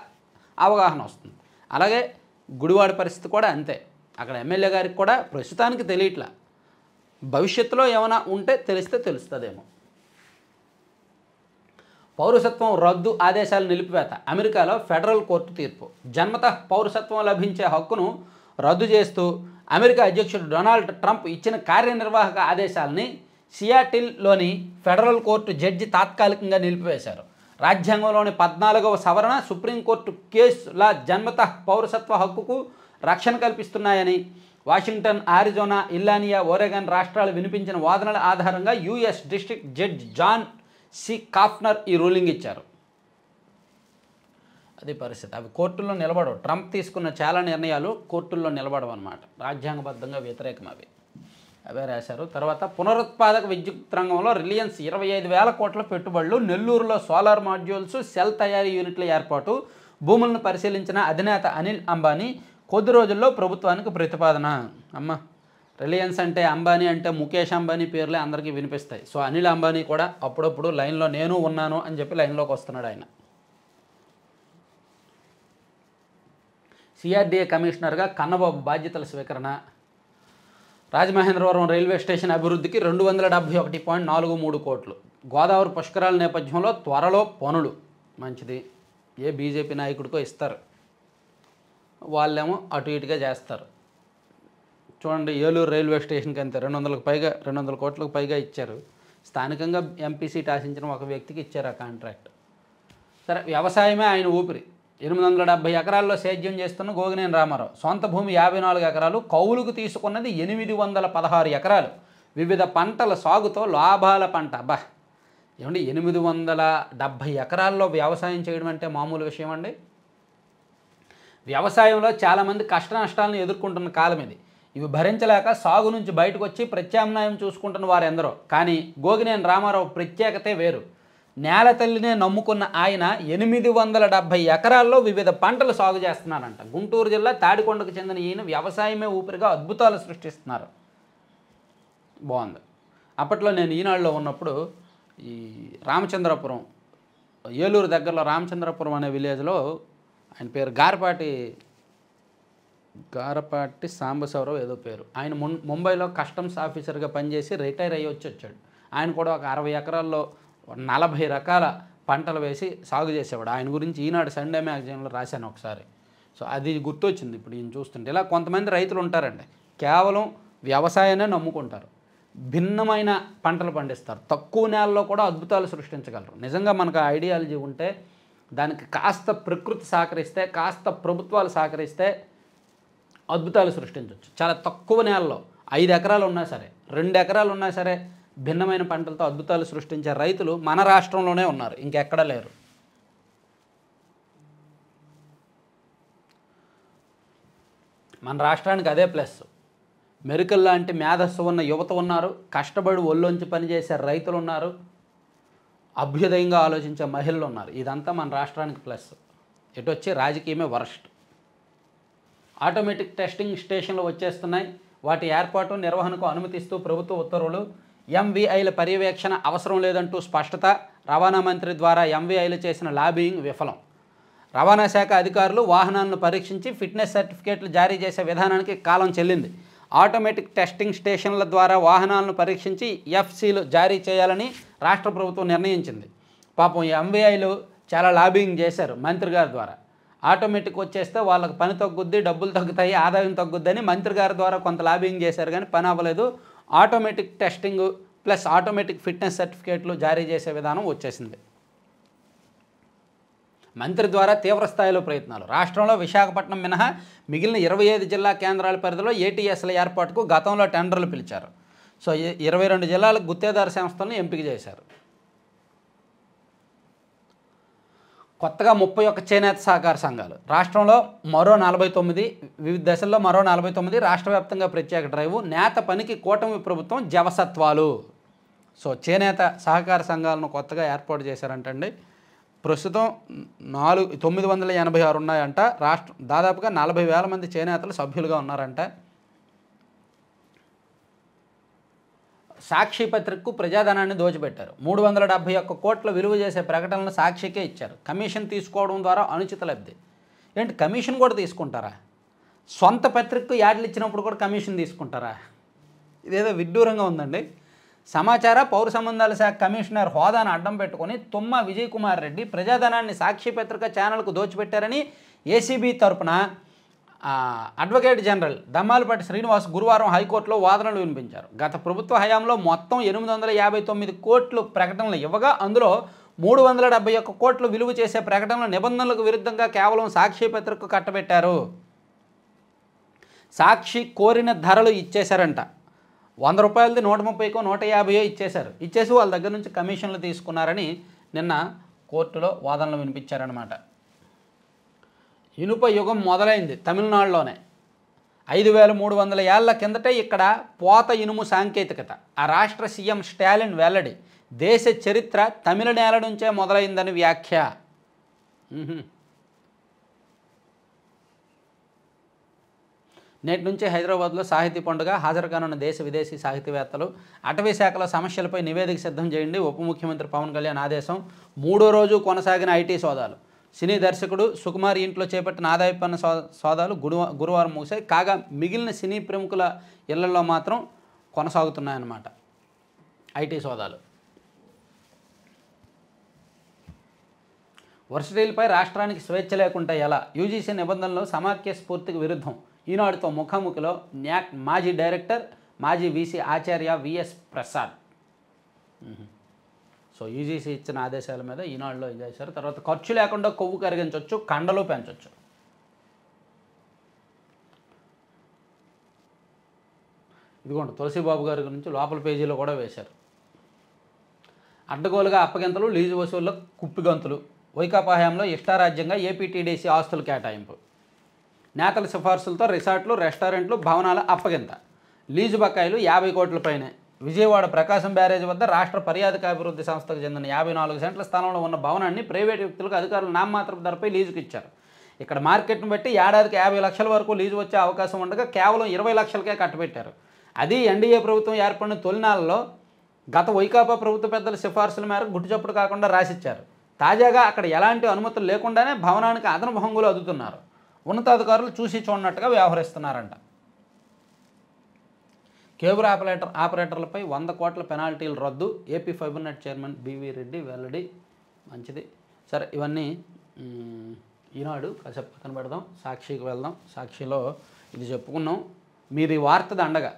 అవగాహన వస్తుంది. అలాగే గుడివాడ పరిస్థితి కూడా అంతే. అక్కడ ఎమ్మెల్యే గారికి కూడా ప్రస్తుతానికి తెలియట్లా, భవిష్యత్తులో ఏమైనా ఉంటే తెలిస్తే తెలుస్తుందేమో. పౌరసత్వం రద్దు ఆదేశాలు నిలిపివేత, అమెరికాలో ఫెడరల్ కోర్టు తీర్పు. జన్మతః పౌరసత్వం లభించే హక్కును రద్దు చేస్తూ అమెరికా అధ్యక్షుడు డొనాల్డ్ ట్రంప్ ఇచ్చిన కార్యనిర్వాహక ఆదేశాలని సియాటిల్లోని ఫెడరల్ కోర్టు జడ్జి తాత్కాలికంగా నిలిపివేశారు. రాజ్యాంగంలోని 14వ సవరణ సుప్రీంకోర్టు కేసుల జన్మతః పౌరసత్వ హక్కుకు రక్షణ కల్పిస్తున్నాయని వాషింగ్టన్, ఆరిజోనా, ఇల్లానియా, ఓరెగాన్ రాష్ట్రాలు వినిపించిన వాదనల ఆధారంగా US district judge John C Coughenour ఈ రూలింగ్ ఇచ్చారు. అది పరిస్థితి, అవి కోర్టుల్లో నిలబడవు. ట్రంప్ తీసుకున్న చాలా నిర్ణయాలు కోర్టుల్లో నిలబడవు అన్నమాట, రాజ్యాంగబద్ధంగా వ్యతిరేకం అవే రాశారు. తర్వాత పునరుత్పాదక విద్యుత్ రంగంలో రిలయన్స్ 25,000 కోట్ల పెట్టుబడులు, నెల్లూరులో సోలార్ మాడ్యూల్స్, సెల్ తయారీ యూనిట్ల ఏర్పాటు, భూములను పరిశీలించిన అధినేత అనిల్ అంబానీ కొద్ది రోజుల్లో ప్రభుత్వానికి ప్రతిపాదన. అమ్మ, రిలయన్స్ అంటే అంబానీ అంటే ముఖేష్ అంబానీ పేర్లే అందరికీ వినిపిస్తాయి. సో అనిల్ అంబానీ కూడా అప్పుడప్పుడు లైన్లో నేను ఉన్నాను అని చెప్పి లైన్లోకి వస్తున్నాడు ఆయన. సిఆర్డీఏ కమిషనర్గా కన్నబాబు బాధ్యతల స్వీకరణ. రాజమహేంద్రవరం రైల్వే స్టేషన్ అభివృద్ధికి 271.43 కోట్లు. గోదావరి పుష్కరాల నేపథ్యంలో త్వరలో పనులు. మంచిది, ఏ బీజేపీ నాయకుడికో ఇస్తారు, వాళ్ళేమో అటు ఇటుగా చేస్తారు. చూడండి, ఏలూరు రైల్వే స్టేషన్కి అంతే 200 కోట్లకు పైగా ఇచ్చారు. స్థానికంగా ఎంపీ సీట్ ఆశించిన ఒక వ్యక్తికి ఇచ్చారు ఆ కాంట్రాక్ట్. సరే, వ్యవసాయమే ఆయన ఊపిరి. 870 ఎకరాల్లో సేద్యం చేస్తున్న గోగినేని రామారావు సొంత భూమి 54 ఎకరాలు, కౌలుకు తీసుకున్నది 816 ఎకరాలు. వివిధ పంటల సాగుతో లాభాల పంట. అబ్బా, ఏమండి 870 ఎకరాల్లో వ్యవసాయం చేయడం అంటే మామూలు విషయం అండి? వ్యవసాయంలో చాలామంది కష్ట నష్టాలను ఎదుర్కొంటున్న కాలం ఇది. ఇవి భరించలేక సాగు నుంచి బయటకు వచ్చి ప్రత్యామ్నాయం చూసుకుంటున్న వారు ఎందరో. కానీ గోగినేని రామారావు ప్రత్యేకతే వేరు. నేల తల్లినే నమ్ముకున్న ఆయన 870 ఎకరాల్లో వివిధ పంటలు సాగు చేస్తున్నారంట. గుంటూరు జిల్లా తాడికొండకు చెందిన ఈయన వ్యవసాయమే ఊపిరిగా అద్భుతాలు సృష్టిస్తున్నారు. బాగుంది. అప్పట్లో నేను ఈనాడులో ఉన్నప్పుడు ఈ రామచంద్రపురం, ఏలూరు దగ్గరలో రామచంద్రపురం అనే విలేజ్లో, ఆయన పేరు గారపాటి సాంబశివరావు ఏదో పేరు, ఆయన ముంబైలో కస్టమ్స్ ఆఫీసర్గా పనిచేసి రిటైర్ అయ్యి వచ్చాడు. ఆయన కూడా ఒక 60 ఎకరాల్లో 40 రకాల పంటలు వేసి సాగు చేసేవాడు. ఆయన గురించి ఈనాడు సండే మ్యాగజైన్లో రాశాను ఒకసారి. సో అది గుర్తొచ్చింది ఇప్పుడు ఈయన చూస్తుంటే. ఇలా కొంతమంది రైతులు ఉంటారండి, కేవలం వ్యవసాయాన్ని నమ్ముకుంటారు, భిన్నమైన పంటలు పండిస్తారు, తక్కువ నేలలో కూడా అద్భుతాలు సృష్టించగలరు. నిజంగా మనకు ఐడియాలజీ ఉంటే, దానికి కాస్త ప్రకృతి సహకరిస్తే, కాస్త ప్రభుత్వాలు సహకరిస్తే అద్భుతాలు సృష్టించవచ్చు. చాలా తక్కువ నేలలో 5 ఎకరాలు ఉన్నా సరే, 2 ఎకరాలు ఉన్నా సరే భిన్నమైన పంటలతో అద్భుతాలు సృష్టించే రైతులు మన రాష్ట్రంలోనే ఉన్నారు, ఇంకెక్కడా లేరు. మన రాష్ట్రానికి అదే ప్లస్. మెరికల్ లాంటి మేధస్సు ఉన్న యువత ఉన్నారు, కష్టపడి ఒళ్ళొంచి పనిచేసే రైతులు ఉన్నారు, అభ్యుదయంగా ఆలోచించే మహిళలు ఉన్నారు. ఇదంతా మన రాష్ట్రానికి ప్లస్. ఎటు వచ్చి రాజకీయమే వరస్ట్. ఆటోమేటిక్ టెస్టింగ్ స్టేషన్లు వచ్చేస్తున్నాయి, వాటి ఏర్పాటు నిర్వహణకు అనుమతిస్తూ ప్రభుత్వ ఉత్తర్వులు. ఎంవీఐల పర్యవేక్షణ అవసరం లేదంటూ స్పష్టత. రవాణా మంత్రి ద్వారా ఎంవీఐలు చేసిన లాబియింగ్ విఫలం. రవాణా శాఖ అధికారులు వాహనాలను పరీక్షించి ఫిట్నెస్ సర్టిఫికేట్లు జారీ చేసే విధానానికి కాలం చెల్లింది. ఆటోమేటిక్ టెస్టింగ్ స్టేషన్ల ద్వారా వాహనాలను పరీక్షించి ఎఫ్సీలు జారీ చేయాలని రాష్ట్ర ప్రభుత్వం నిర్ణయించింది. పాపం ఎంవీఐలు చాలా లాబియింగ్ చేశారు మంత్రి గారి ద్వారా. ఆటోమేటిక్ వచ్చేస్తే వాళ్ళకి పని తగ్గుద్ది, డబ్బులు తగ్గుతాయి, ఆదాయం తగ్గుద్దని మంత్రి గారి ద్వారా కొంత లాబియింగ్ చేశారు, కానీ పని అవ్వలేదు. Automatic testing plus automatic fitness సర్టిఫికేట్లు జారీ చేసే విధానం వచ్చేసింది. మంత్రి ద్వారా తీవ్రస్థాయిలో ప్రయత్నాలు. రాష్ట్రంలో విశాఖపట్నం మినహా మిగిలిన 25 జిల్లా కేంద్రాల పరిధిలో ఏటీఎస్ల ఏర్పాటుకు గతంలో టెండర్లు పిలిచారు. సో 22 జిల్లాలకు గుత్తేదారు సంస్థలను ఎంపిక చేశారు. కొత్తగా 31 చేనేత సహకార సంఘాలు. రాష్ట్రంలో మరో 49, వివిధ దశల్లో మరో 49, రాష్ట్ర వ్యాప్తంగా ప్రత్యేక డ్రైవ్. నేత పనికి కూటమి ప్రభుత్వం జవసత్వాలు. సో చేనేత సహకార సంఘాలను కొత్తగా ఏర్పాటు చేశారంటండి. ప్రస్తుతం 986 ఉన్నాయంట. దాదాపుగా 40,000 మంది చేనేతలు సభ్యులుగా ఉన్నారంట. సాక్షి పత్రికకు ప్రజాధనాన్ని దోచిపెట్టారు. 371 కోట్ల విలువ చేసే ప్రకటనలు సాక్షికే ఇచ్చారు. కమిషన్ తీసుకోవడం ద్వారా అనుచిత లబ్ధి. ఏంటి కమిషన్ కూడా తీసుకుంటారా? సొంత పత్రికకు యాడ్లు ఇచ్చినప్పుడు కూడా కమిషన్ తీసుకుంటారా? ఇదేదో విడ్డూరంగా ఉందండి. సమాచార పౌర సంబంధాల శాఖ కమిషనర్ హోదాను అడ్డం పెట్టుకొని తుమ్మ విజయ్ కుమార్ రెడ్డి ప్రజాధనాన్ని సాక్షి పత్రిక ఛానల్కు దోచిపెట్టారని ఏసీబీ తరపున అడ్వకేట్ జనరల్ దమ్మాలపాటి శ్రీనివాస్ గురువారం హైకోర్టులో వాదనలు వినిపించారు. గత ప్రభుత్వ హయాంలో మొత్తం 859 కోట్లు ప్రకటనలు ఇవ్వగా అందులో 371 కోట్లు విలువ చేసే ప్రకటనల నిబంధనలకు విరుద్ధంగా కేవలం సాక్షి పత్రికకు కట్టబెట్టారు. సాక్షి కోరిన ధరలు ఇచ్చేశారంట. 100 రూపాయలది 130కో 150 ఇచ్చేశారు. ఇచ్చేసి వాళ్ళ దగ్గర నుంచి కమిషన్లు తీసుకున్నారని నిన్న కోర్టులో వాదనలు వినిపించారనమాట. ఇనుప యుగం మొదలైంది తమిళనాడులోనే. 5,300 ఏళ్ల కిందటే ఇక్కడ పోత ఇనుము సాంకేతికత. ఆ రాష్ట్ర సీఎం స్టాలిన్ వెల్లడి. దేశ చరిత్ర తమిళ నేల నుంచే మొదలైందని వ్యాఖ్య. నేటి నుంచి హైదరాబాద్లో సాహితీ పండుగ. హాజరు కానున్న దేశ విదేశీ సాహితీవేత్తలు. అటవీ శాఖల సమస్యలపై నివేదిక సిద్ధం చేయండి. ఉప ముఖ్యమంత్రి పవన్ కళ్యాణ్ ఆదేశం. 3వ రోజు కొనసాగిన ఐటీ సోదాలు. సినీ దర్శకుడు సుకుమార్ ఇంట్లో చేపట్టిన ఆదాయ పన్ను సోదాలు గురువారం ముగిశాయి. కాగా మిగిలిన సినీ ప్రముఖుల ఇళ్లలో మాత్రం కొనసాగుతున్నాయన్నమాట ఐటీ సోదాలు. వర్సిటీలపై రాష్ట్రానికి స్వేచ్ఛ లేకుండా ఎలా? యూజీసీ నిబంధనలు సమాఖ్య స్ఫూర్తికి విరుద్ధం. ఈనాడుతో ముఖాముఖిలో న్యాక్ మాజీ డైరెక్టర్, మాజీ వీసీ ఆచార్య విఎస్ ప్రసాద్. సో యూజీసీ ఇచ్చిన ఆదేశాల మీద ఈనాడులో ఇది చేశారు. తర్వాత ఖర్చు లేకుండా కొవ్వు కరిగించవచ్చు, కండలు పెంచవచ్చు. ఇదిగోండి తులసిబాబు గారి గురించి లోపల పేజీలో కూడా వేశారు. అడ్డగోలుగా అప్పగింతలు, లీజు వసూళ్ల కుప్పిగంతులు. వైకాపా హయాంలో ఇష్టారాజ్యంగా ఏపీటీడీసీ ఆస్తులు కేటాయింపు. నేతల సిఫార్సులతో రిసార్ట్లు, రెస్టారెంట్లు, భవనాల అప్పగింత. లీజు బకాయిలు 50 కోట్ల పైనే. విజయవాడ ప్రకాశం బ్యారేజ్ వద్ద రాష్ట్ర పర్యాటకాభివృద్ధి సంస్థకు చెందిన 54 సెంట్ల స్థలంలో ఉన్న భవనాన్ని ప్రైవేటు వ్యక్తులకు అధికారులు నామమాత్రపు ధరపై లీజుకు ఇచ్చారు. ఇక్కడ మార్కెట్ను బట్టి ఏడాదికి 50 లక్షల వరకు లీజు వచ్చే అవకాశం ఉండగా కేవలం 20 లక్షలకే కట్టబెట్టారు. అది ఎన్డీఏ ప్రభుత్వం ఏర్పడిన తొలినాళ్ళలో గత వైకాపా ప్రభుత్వ పెద్దల సిఫార్సుల మేరకు గుట్టుచప్పుడు కాకుండా రాసిచ్చారు. తాజాగా అక్కడ ఎలాంటి అనుమతులు లేకుండానే భవనానికి అదనపు హంగులు అద్దుతున్నారు. ఉన్నతాధికారులు చూసి చూడనట్టుగా వ్యవహరిస్తున్నారంట. కేబుల్ ఆపరేటర్లపై 100 కోట్ల పెనాల్టీలు రద్దు. AP fibre net chairman BV Reddy వెల్లడి. మంచిది. సరే ఇవన్నీ ఈనాడు కాసేపు పక్కన పెడదాం. సాక్షికి వెళ్దాం. సాక్షిలో ఇది చెప్పుకున్నాం. మీరు ఈ వార్త దండగా.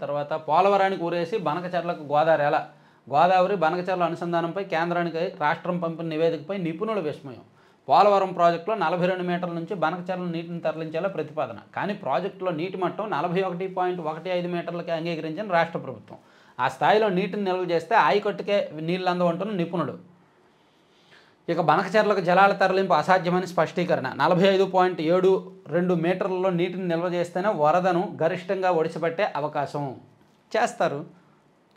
తర్వాత పోలవరానికి ఊరేసి బనకచెర్లకు గోదావరి ఎలా? గోదావరి బనకచెర్ల అనుసంధానంపై కేంద్రానికి రాష్ట్రం పంపిన నివేదికపై నిపుణుల విస్మయం. పోలవరం ప్రాజెక్టులో 42 మీటర్ల నుంచి బనకచెర్ల నీటిని తరలించేలా ప్రతిపాదన. కానీ ప్రాజెక్టులో నీటి మట్టం 41.15 మీటర్లకే అంగీకరించిన రాష్ట్ర ప్రభుత్వం. ఆ స్థాయిలో నీటిని నిల్వ చేస్తే ఆయకట్టుకే నీళ్ళు అందవంటున్న నిపుణుడు. ఇక బనకచెర్లకు జలాల తరలింపు అసాధ్యమని స్పష్టీకరణ. 45.72 మీటర్లలో నీటిని నిల్వ చేస్తేనే వరదను గరిష్టంగా ఒడిసిపట్టే అవకాశం. చేస్తారు.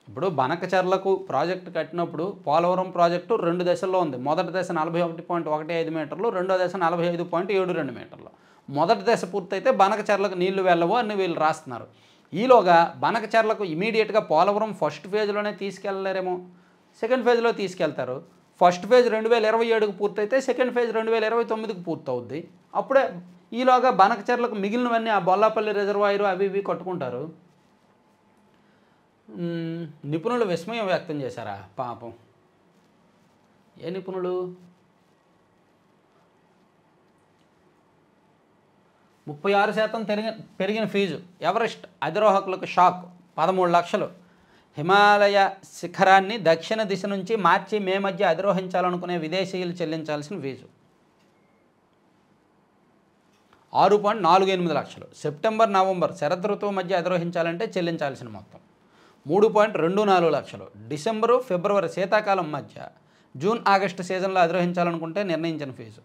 ఇప్పుడు బనకచెర్లకు ప్రాజెక్టు కట్టినప్పుడు పోలవరం ప్రాజెక్టు 2 దశల్లో ఉంది. మొదటి దశ 41.15 మీటర్లు, రెండో దశ 45.72 మీటర్లు. మొదటి దశ పూర్తయితే బనకచెర్లకు నీళ్లు వెళ్ళవు అని వీళ్ళు రాస్తున్నారు. ఈలోగా బనకచెర్లకు ఇమీడియట్గా పోలవరం ఫస్ట్ ఫేజ్లోనే తీసుకెళ్ళలేరేమో. సెకండ్ ఫేజ్లో తీసుకెళ్తారు. ఫస్ట్ ఫేజ్ 2027కు పూర్తయితే సెకండ్ ఫేజ్ 2029కు పూర్తవుద్ది. అప్పుడే ఈలోగా బనకచెర్లకు మిగిలినవన్నీ ఆ బొల్లాపల్లి రిజర్వాయరు అవి ఇవి కట్టుకుంటారు. నిపుణులు విస్మయం వ్యక్తం చేశారా? పాపం. ఏ నిపుణులు? 36% పెరిగిన ఫీజు. Everest అధిరోహకులకు shock. 13 లక్షలు. హిమాలయ శిఖరాన్ని దక్షిణ దిశ నుంచి మార్చి మే మధ్య అధిరోహించాలనుకునే విదేశీయులు చెల్లించాల్సిన ఫీజు 6.48 లక్షలు. సెప్టెంబర్ నవంబర్ శరదృతువు మధ్య అధిరోహించాలంటే చెల్లించాల్సిన మొత్తం 3.24 లక్షలు. డిసెంబరు ఫిబ్రవరి శీతాకాలం మధ్య జూన్ ఆగస్టు సీజన్లో అధిరోహించాలనుకుంటే నిర్ణయించిన ఫీజు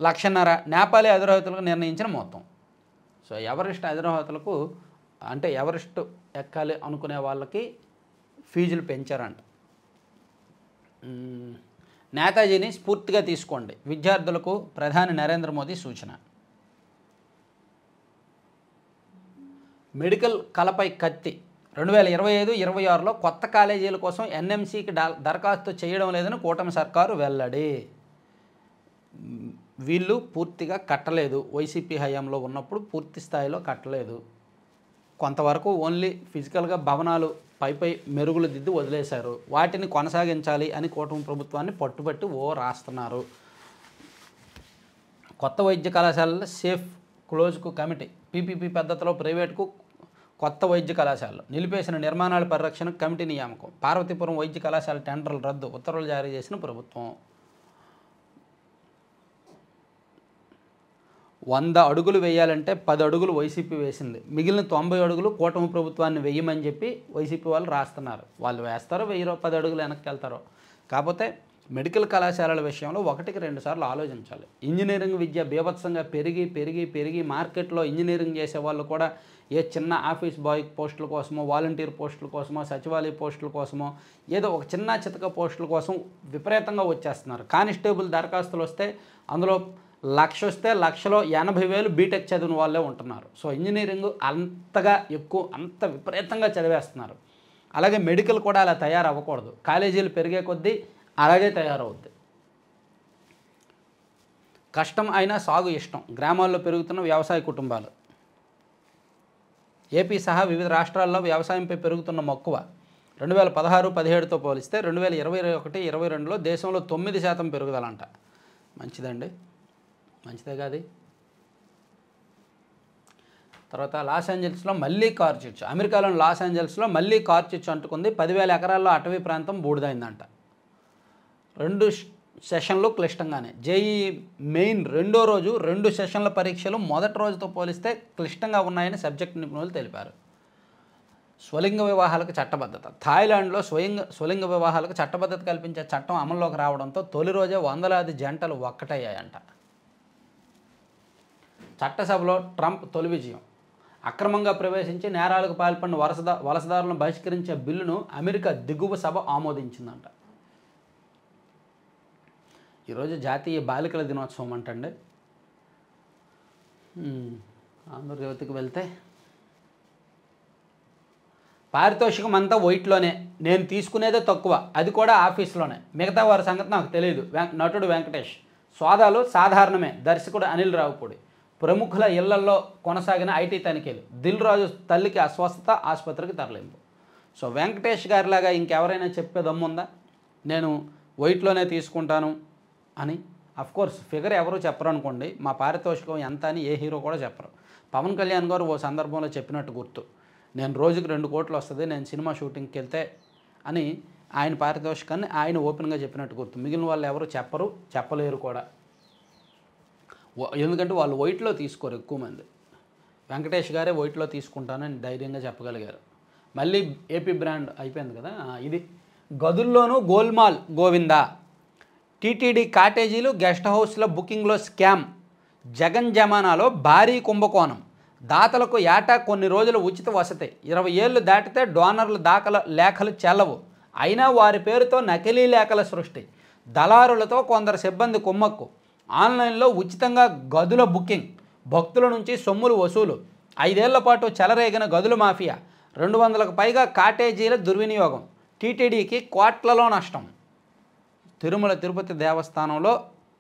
1.5 లక్షలు. నేపాలీ అధిరోహితులకు నిర్ణయించిన మొత్తం. సో ఎవరెస్ట్ అధిరోహితులకు అంటే ఎవరెస్ట్ ఎక్కాలి అనుకునే వాళ్ళకి ఫీజులు పెంచారంట. నేతాజీని స్ఫూర్తిగా తీసుకోండి, విద్యార్థులకు ప్రధాని నరేంద్ర మోదీ సూచన. మెడికల్ కళపై కత్తి 2025-26లో కొత్త కాలేజీల కోసం ఎన్ఎంసీకి దరఖాస్తు చేయడం లేదని కూటమి సర్కారు వెల్లడి. వీళ్ళు పూర్తిగా కట్టలేదు, వైసీపీ హయాంలో ఉన్నప్పుడు పూర్తి స్థాయిలో కట్టలేదు. కొంతవరకు ఓన్లీ ఫిజికల్గా భవనాలు పై మెరుగులు దిద్ది వదిలేశారు. వాటిని కొనసాగించాలి అని కూటమి ప్రభుత్వాన్ని పట్టుబట్టి రాస్తున్నారు. కొత్త వైద్య కళాశాలలో సేఫ్ క్లోజ్కు కమిటీ. పీపీపీ పద్ధతిలో ప్రైవేటుకు కొత్త వైద్య కళాశాలలు నిలిపేసిన నిర్మాణాల పరిరక్షణకు కమిటీ నియామకం. పార్వతీపురం వైద్య కళాశాల టెండర్లు రద్దు, ఉత్తర్వులు జారీ చేసిన ప్రభుత్వం. 100 అడుగులు వేయాలంటే 10 అడుగులు వైసీపీ వేసింది, మిగిలిన 90 అడుగులు కూటమి ప్రభుత్వాన్ని వేయమని చెప్పి వైసీపీ వాళ్ళు రాస్తున్నారు. వాళ్ళు వేస్తారో 10 అడుగులు వెనక్కి వెళ్తారో. కాకపోతే మెడికల్ కళాశాలల విషయంలో 1-2 సార్లు ఆలోచించాలి. ఇంజనీరింగ్ విద్య బీభత్సంగా పెరిగి మార్కెట్లో ఇంజనీరింగ్ చేసే వాళ్ళు కూడా ఏ చిన్న ఆఫీస్ బాయ్ పోస్టుల కోసమో, వాలంటీర్ పోస్టుల కోసమో, సచివాలయ పోస్టుల కోసమో, ఏదో ఒక చిన్న చితక పోస్టుల కోసం విపరీతంగా వచ్చేస్తున్నారు. కానిస్టేబుల్ దరఖాస్తులు వస్తే అందులో 1,00,000 వస్తే 1,00,000లో 80,000 బీటెక్ చదివిన వాళ్ళే ఉంటున్నారు. సో ఇంజనీరింగ్ అంతగా ఎక్కువ అంత విపరీతంగా చదివేస్తున్నారు. అలాగే మెడికల్ కూడా అలా తయారవ్వకూడదు. కాలేజీలు పెరిగే కొద్దీ అలాగే తయారవుద్ది. కష్టం అయినా సాగు ఇష్టం, గ్రామాల్లో పెరుగుతున్న వ్యవసాయ కుటుంబాలు. ఏపీ సహా వివిధ రాష్ట్రాల్లో వ్యవసాయంపై పెరుగుతున్న మక్కువ 2016-17తో పోలిస్తే 2021-22లో దేశంలో 9% పెరుగుదలంట. మంచిదండి, మంచిదే కాదు. తర్వాత లాస్ ఏంజల్స్లో మళ్ళీ కారు చిచ్చు. అమెరికాలోని లాస్ ఏంజల్స్లో మళ్ళీ కారు చిచ్చు అంటుకుంది. 10,000 ఎకరాల్లో అటవీ ప్రాంతం బూడిదైందంట. 2 సెషన్లు క్లిష్టంగానే. జేఈ మెయిన్ రెండో రోజు 2 సెషన్ల పరీక్షలు మొదటి రోజుతో పోలిస్తే క్లిష్టంగా ఉన్నాయని సబ్జెక్ట్ నిపుణులు తెలిపారు. స్వలింగ వివాహాలకు చట్టబద్ధత. థాయిలాండ్లో స్వలింగ వివాహాలకు చట్టబద్ధత కల్పించే చట్టం అమల్లోకి రావడంతో తొలి రోజే వందలాది జంటలు ఒక్కటయ్యాయంట. చట్టసభలో ట్రంప్ తొలి విజయం. అక్రమంగా ప్రవేశించి నేరాలకు పాల్పడిన వలసదారులను బహిష్కరించే బిల్లును అమెరికా దిగువ సభ ఆమోదించిందంట. ఈరోజు జాతీయ బాలికల దినోత్సవం అంటండి. ఆంధ్రజ్యోతికి వెళ్తే పారితోషికం అంతా వైట్లోనే, నేను తీసుకునేదే తక్కువ, అది కూడా ఆఫీస్లోనే, మిగతా వారి సంగతి నాకు తెలియదు. నటుడు వెంకటేష్. సోదాలు సాధారణమే, దర్శకుడు అనిల్ రావుపూడి. ప్రముఖుల ఇళ్లల్లో కొనసాగిన ఐటీ తనిఖీలు. దిల్ రాజు తల్లికి అస్వస్థత, ఆసుపత్రికి తరలింపు. సో వెంకటేష్ గారిలాగా ఇంకెవరైనా చెప్పే దమ్ముందా నేను వైట్లోనే తీసుకుంటాను అని? అఫ్కోర్స్ ఫిగర్ ఎవరు చెప్పరు అనుకోండి, మా పారితోషికం ఎంత అని ఏ హీరో కూడా చెప్పరు. పవన్ కళ్యాణ్ గారు ఓ సందర్భంలో చెప్పినట్టు గుర్తు, నేను రోజుకి 2 కోట్లు వస్తుంది నేను సినిమా షూటింగ్కి వెళ్తే అని ఆయన పారితోషికాన్ని ఆయన ఓపెన్గా చెప్పినట్టు గుర్తు. మిగిలిన వాళ్ళు ఎవరు చెప్పరు, చెప్పలేరు కూడా. ఎందుకంటే వాళ్ళు వైట్లో తీసుకోరు ఎక్కువ మంది. వెంకటేష్ గారే వైట్లో తీసుకుంటానని ధైర్యంగా చెప్పగలిగారు. మళ్ళీ ఏపీ బ్రాండ్ అయిపోయింది కదా ఇది. గదుల్లోనూ గోల్మాల్ గోవిందా. టీటీడీ కాటేజీలు గెస్ట్ హౌస్ల బుకింగ్లో స్కామ్. జగన్ జమానాలో భారీ కుంభకోణం. దాతలకు ఏటా కొన్ని రోజులు ఉచిత వసతి. 20 ఏళ్లు దాటితే డోనర్ల లేఖలు చెల్లవు. అయినా వారి పేరుతో నకిలీ లేఖల సృష్టి. దళారులతో కొందరు సిబ్బంది కుమ్మక్కు. ఆన్లైన్లో ఉచితంగా గదుల బుకింగ్. భక్తుల నుంచి సొమ్ములు వసూలు. 5 ఏళ్ల పాటు చెలరేగిన గదుల మాఫియా. 200కు పైగా కాటేజీల దుర్వినియోగం. టీటీడీకి కోట్లలో నష్టం. తిరుమల తిరుపతి దేవస్థానంలో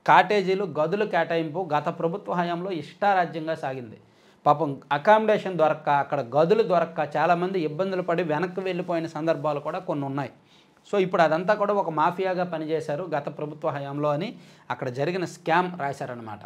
కాటేజీలు గదుల కేటాయింపు గత ప్రభుత్వ హయాంలో ఇష్టారాజ్యంగా సాగింది. పాపం అకామిడేషన్ దొరక్క, అక్కడ గదులు దొరక్క చాలామంది ఇబ్బందులు పడి వెనక్కి వెళ్ళిపోయిన సందర్భాలు కూడా కొన్ని ఉన్నాయి. సో ఇప్పుడు అదంతా కూడా ఒక మాఫియాగా పనిచేశారు గత ప్రభుత్వ హయాంలో అని అక్కడ జరిగిన స్కామ్ రాశారనమాట.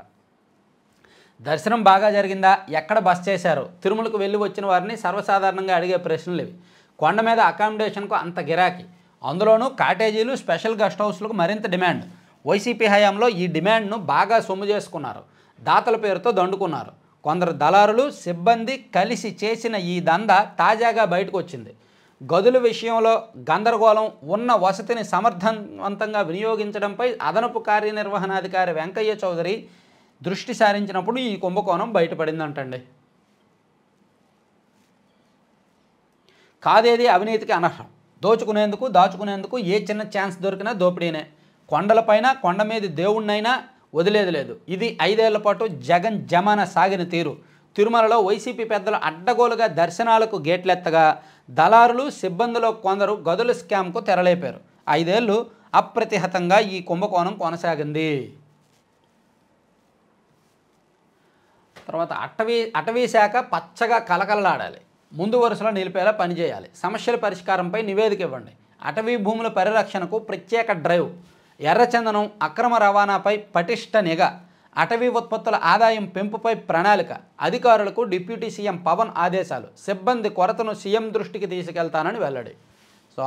దర్శనం బాగా జరిగిందా, ఎక్కడ బస చేశారు, తిరుమలకు వెళ్ళి వచ్చిన వారిని సర్వసాధారణంగా అడిగే ప్రశ్నలు ఇవి. కొండ మీద అకామిడేషన్కు అంత గిరాకీ, అందులోనూ కాటేజీలు, స్పెషల్ గెస్ట్ హౌస్లకు మరింత డిమాండ్. వైసీపీ హయాంలో ఈ డిమాండ్ను బాగా సొమ్ము చేసుకున్నారు, దాతల పేరుతో దండుకున్నారు. కొందరు దళారులు, సిబ్బంది కలిసి చేసిన ఈ దందా తాజాగా బయటకు వచ్చింది. గదుల విషయంలో గందరగోళం, ఉన్న వసతిని సమర్థవంతంగా వినియోగించడంపై అదనపు కార్యనిర్వహణాధికారి వెంకయ్య చౌదరి దృష్టి సారించినప్పుడు ఈ కుంభకోణం బయటపడిందంటండి. కాదేది అవినీతికి అనర్హం, దోచుకునేందుకు దాచుకునేందుకు ఏ చిన్న ఛాన్స్ దొరికినా దోపిడీనే. కొండలపైన, కొండ మీద దేవుణ్ణైనా వదిలేది లేదు. ఇది 5 ఏళ్ల పాటు జగన్ జమానా సాగిన తీరు. తిరుమలలో వైసీపీ పెద్దలు అడ్డగోలుగా దర్శనాలకు గేట్లెత్తగా దళారులు, సిబ్బందిలో కొందరు గదుల స్కామ్కు తెరలేపారు. 5 ఏళ్లు అప్రతిహతంగా ఈ కుంభకోణం కొనసాగింది. తర్వాత అటవీ శాఖ పచ్చగా కలకలలాడాలి, ముందు వరుసలో నిలిపేలా పనిచేయాలి, సమస్యల పరిష్కారంపై నివేదిక ఇవ్వండి, అటవీ భూముల పరిరక్షణకు ప్రత్యేక డ్రైవ్, ఎర్రచందనం అక్రమ రవాణాపై పటిష్ట నిఘా, అటవీ ఉత్పత్తుల ఆదాయం పెంపుపై ప్రణాళిక, అధికారులకు డిప్యూటీ సీఎం పవన్ ఆదేశాలు, సిబ్బంది కొరతను సీఎం దృష్టికి తీసుకెళ్తానని వెల్లడి. సో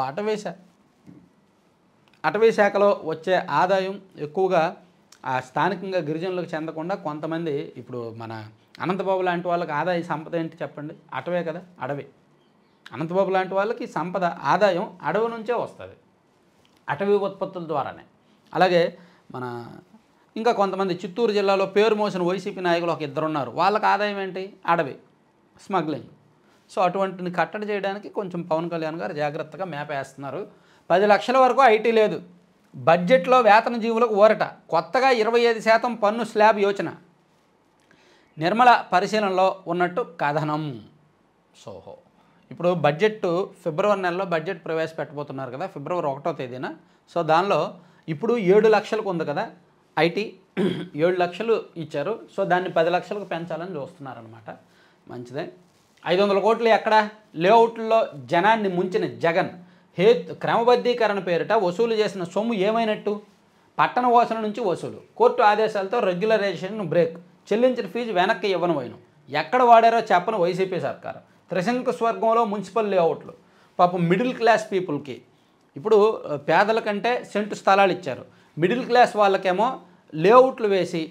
అటవీ శాఖలో వచ్చే ఆదాయం ఎక్కువగా స్థానికంగా గిరిజనులకు చెందకుండా కొంతమంది, ఇప్పుడు మన అనంతబాబు లాంటి వాళ్ళకి ఆదాయ సంపద ఏంటి చెప్పండి? అటవే కదా, అడవి. అనంతబాబు లాంటి వాళ్ళకి సంపద ఆదాయం అడవి నుంచే వస్తుంది, అటవీ ఉత్పత్తుల ద్వారానే. అలాగే మన ఇంకా కొంతమంది చిత్తూరు జిల్లాలో పేరు మోసిన వైసీపీ నాయకులు ఒక 2 ఉన్నారు, వాళ్ళకి ఆదాయం ఏంటి? అడవి, స్మగ్లింగ్. సో అటువంటిని కట్టడి చేయడానికి కొంచెం పవన్ కళ్యాణ్ గారు జాగ్రత్తగా మ్యాప్ వేస్తున్నారు. 10 లక్షల వరకు ఐటీ లేదు, బడ్జెట్లో వేతన జీవులకు ఊరట, కొత్తగా 25% పన్ను స్లాబ్ యోచన, నిర్మల పరిశీలనలో ఉన్నట్టు కథనం. సోహో ఇప్పుడు బడ్జెట్ ఫిబ్రవరి నెలలో బడ్జెట్ ప్రవేశపెట్టబోతున్నారు కదా, ఫిబ్రవరి 1వ తేదీన. సో దానిలో ఇప్పుడు 7 లక్షలకు ఉంది కదా ఐటీ, 7 లక్షలు ఇచ్చారు. సో దాన్ని 10 లక్షలకు పెంచాలని చూస్తున్నారనమాట. మంచిదే. 500 కోట్లు ఎక్కడ? లేఅవుట్లో జనాన్ని ముంచిన జగన్ క్రమబద్ధీకరణ పేరిట వసూలు చేసిన సొమ్ము ఏమైనట్టు? పట్టణ వాసుల నుంచి వసూలు, కోర్టు ఆదేశాలతో రెగ్యులరైజేషన్ బ్రేక్, చెల్లించిన ఫీజు వెనక్కి ఇవ్వనివైన. ఎక్కడ వాడారో చెప్పని వైసీపీ సర్కారు. త్రిశంకు స్వర్గంలో మున్సిపల్ లేఅవుట్లు, పాపం మిడిల్ క్లాస్ పీపుల్కి. ఇప్పుడు పేదల కంటే సెంటు స్థలాలు ఇచ్చారు, మిడిల్ క్లాస్ వాళ్ళకేమో లేఅవుట్లు వేసి,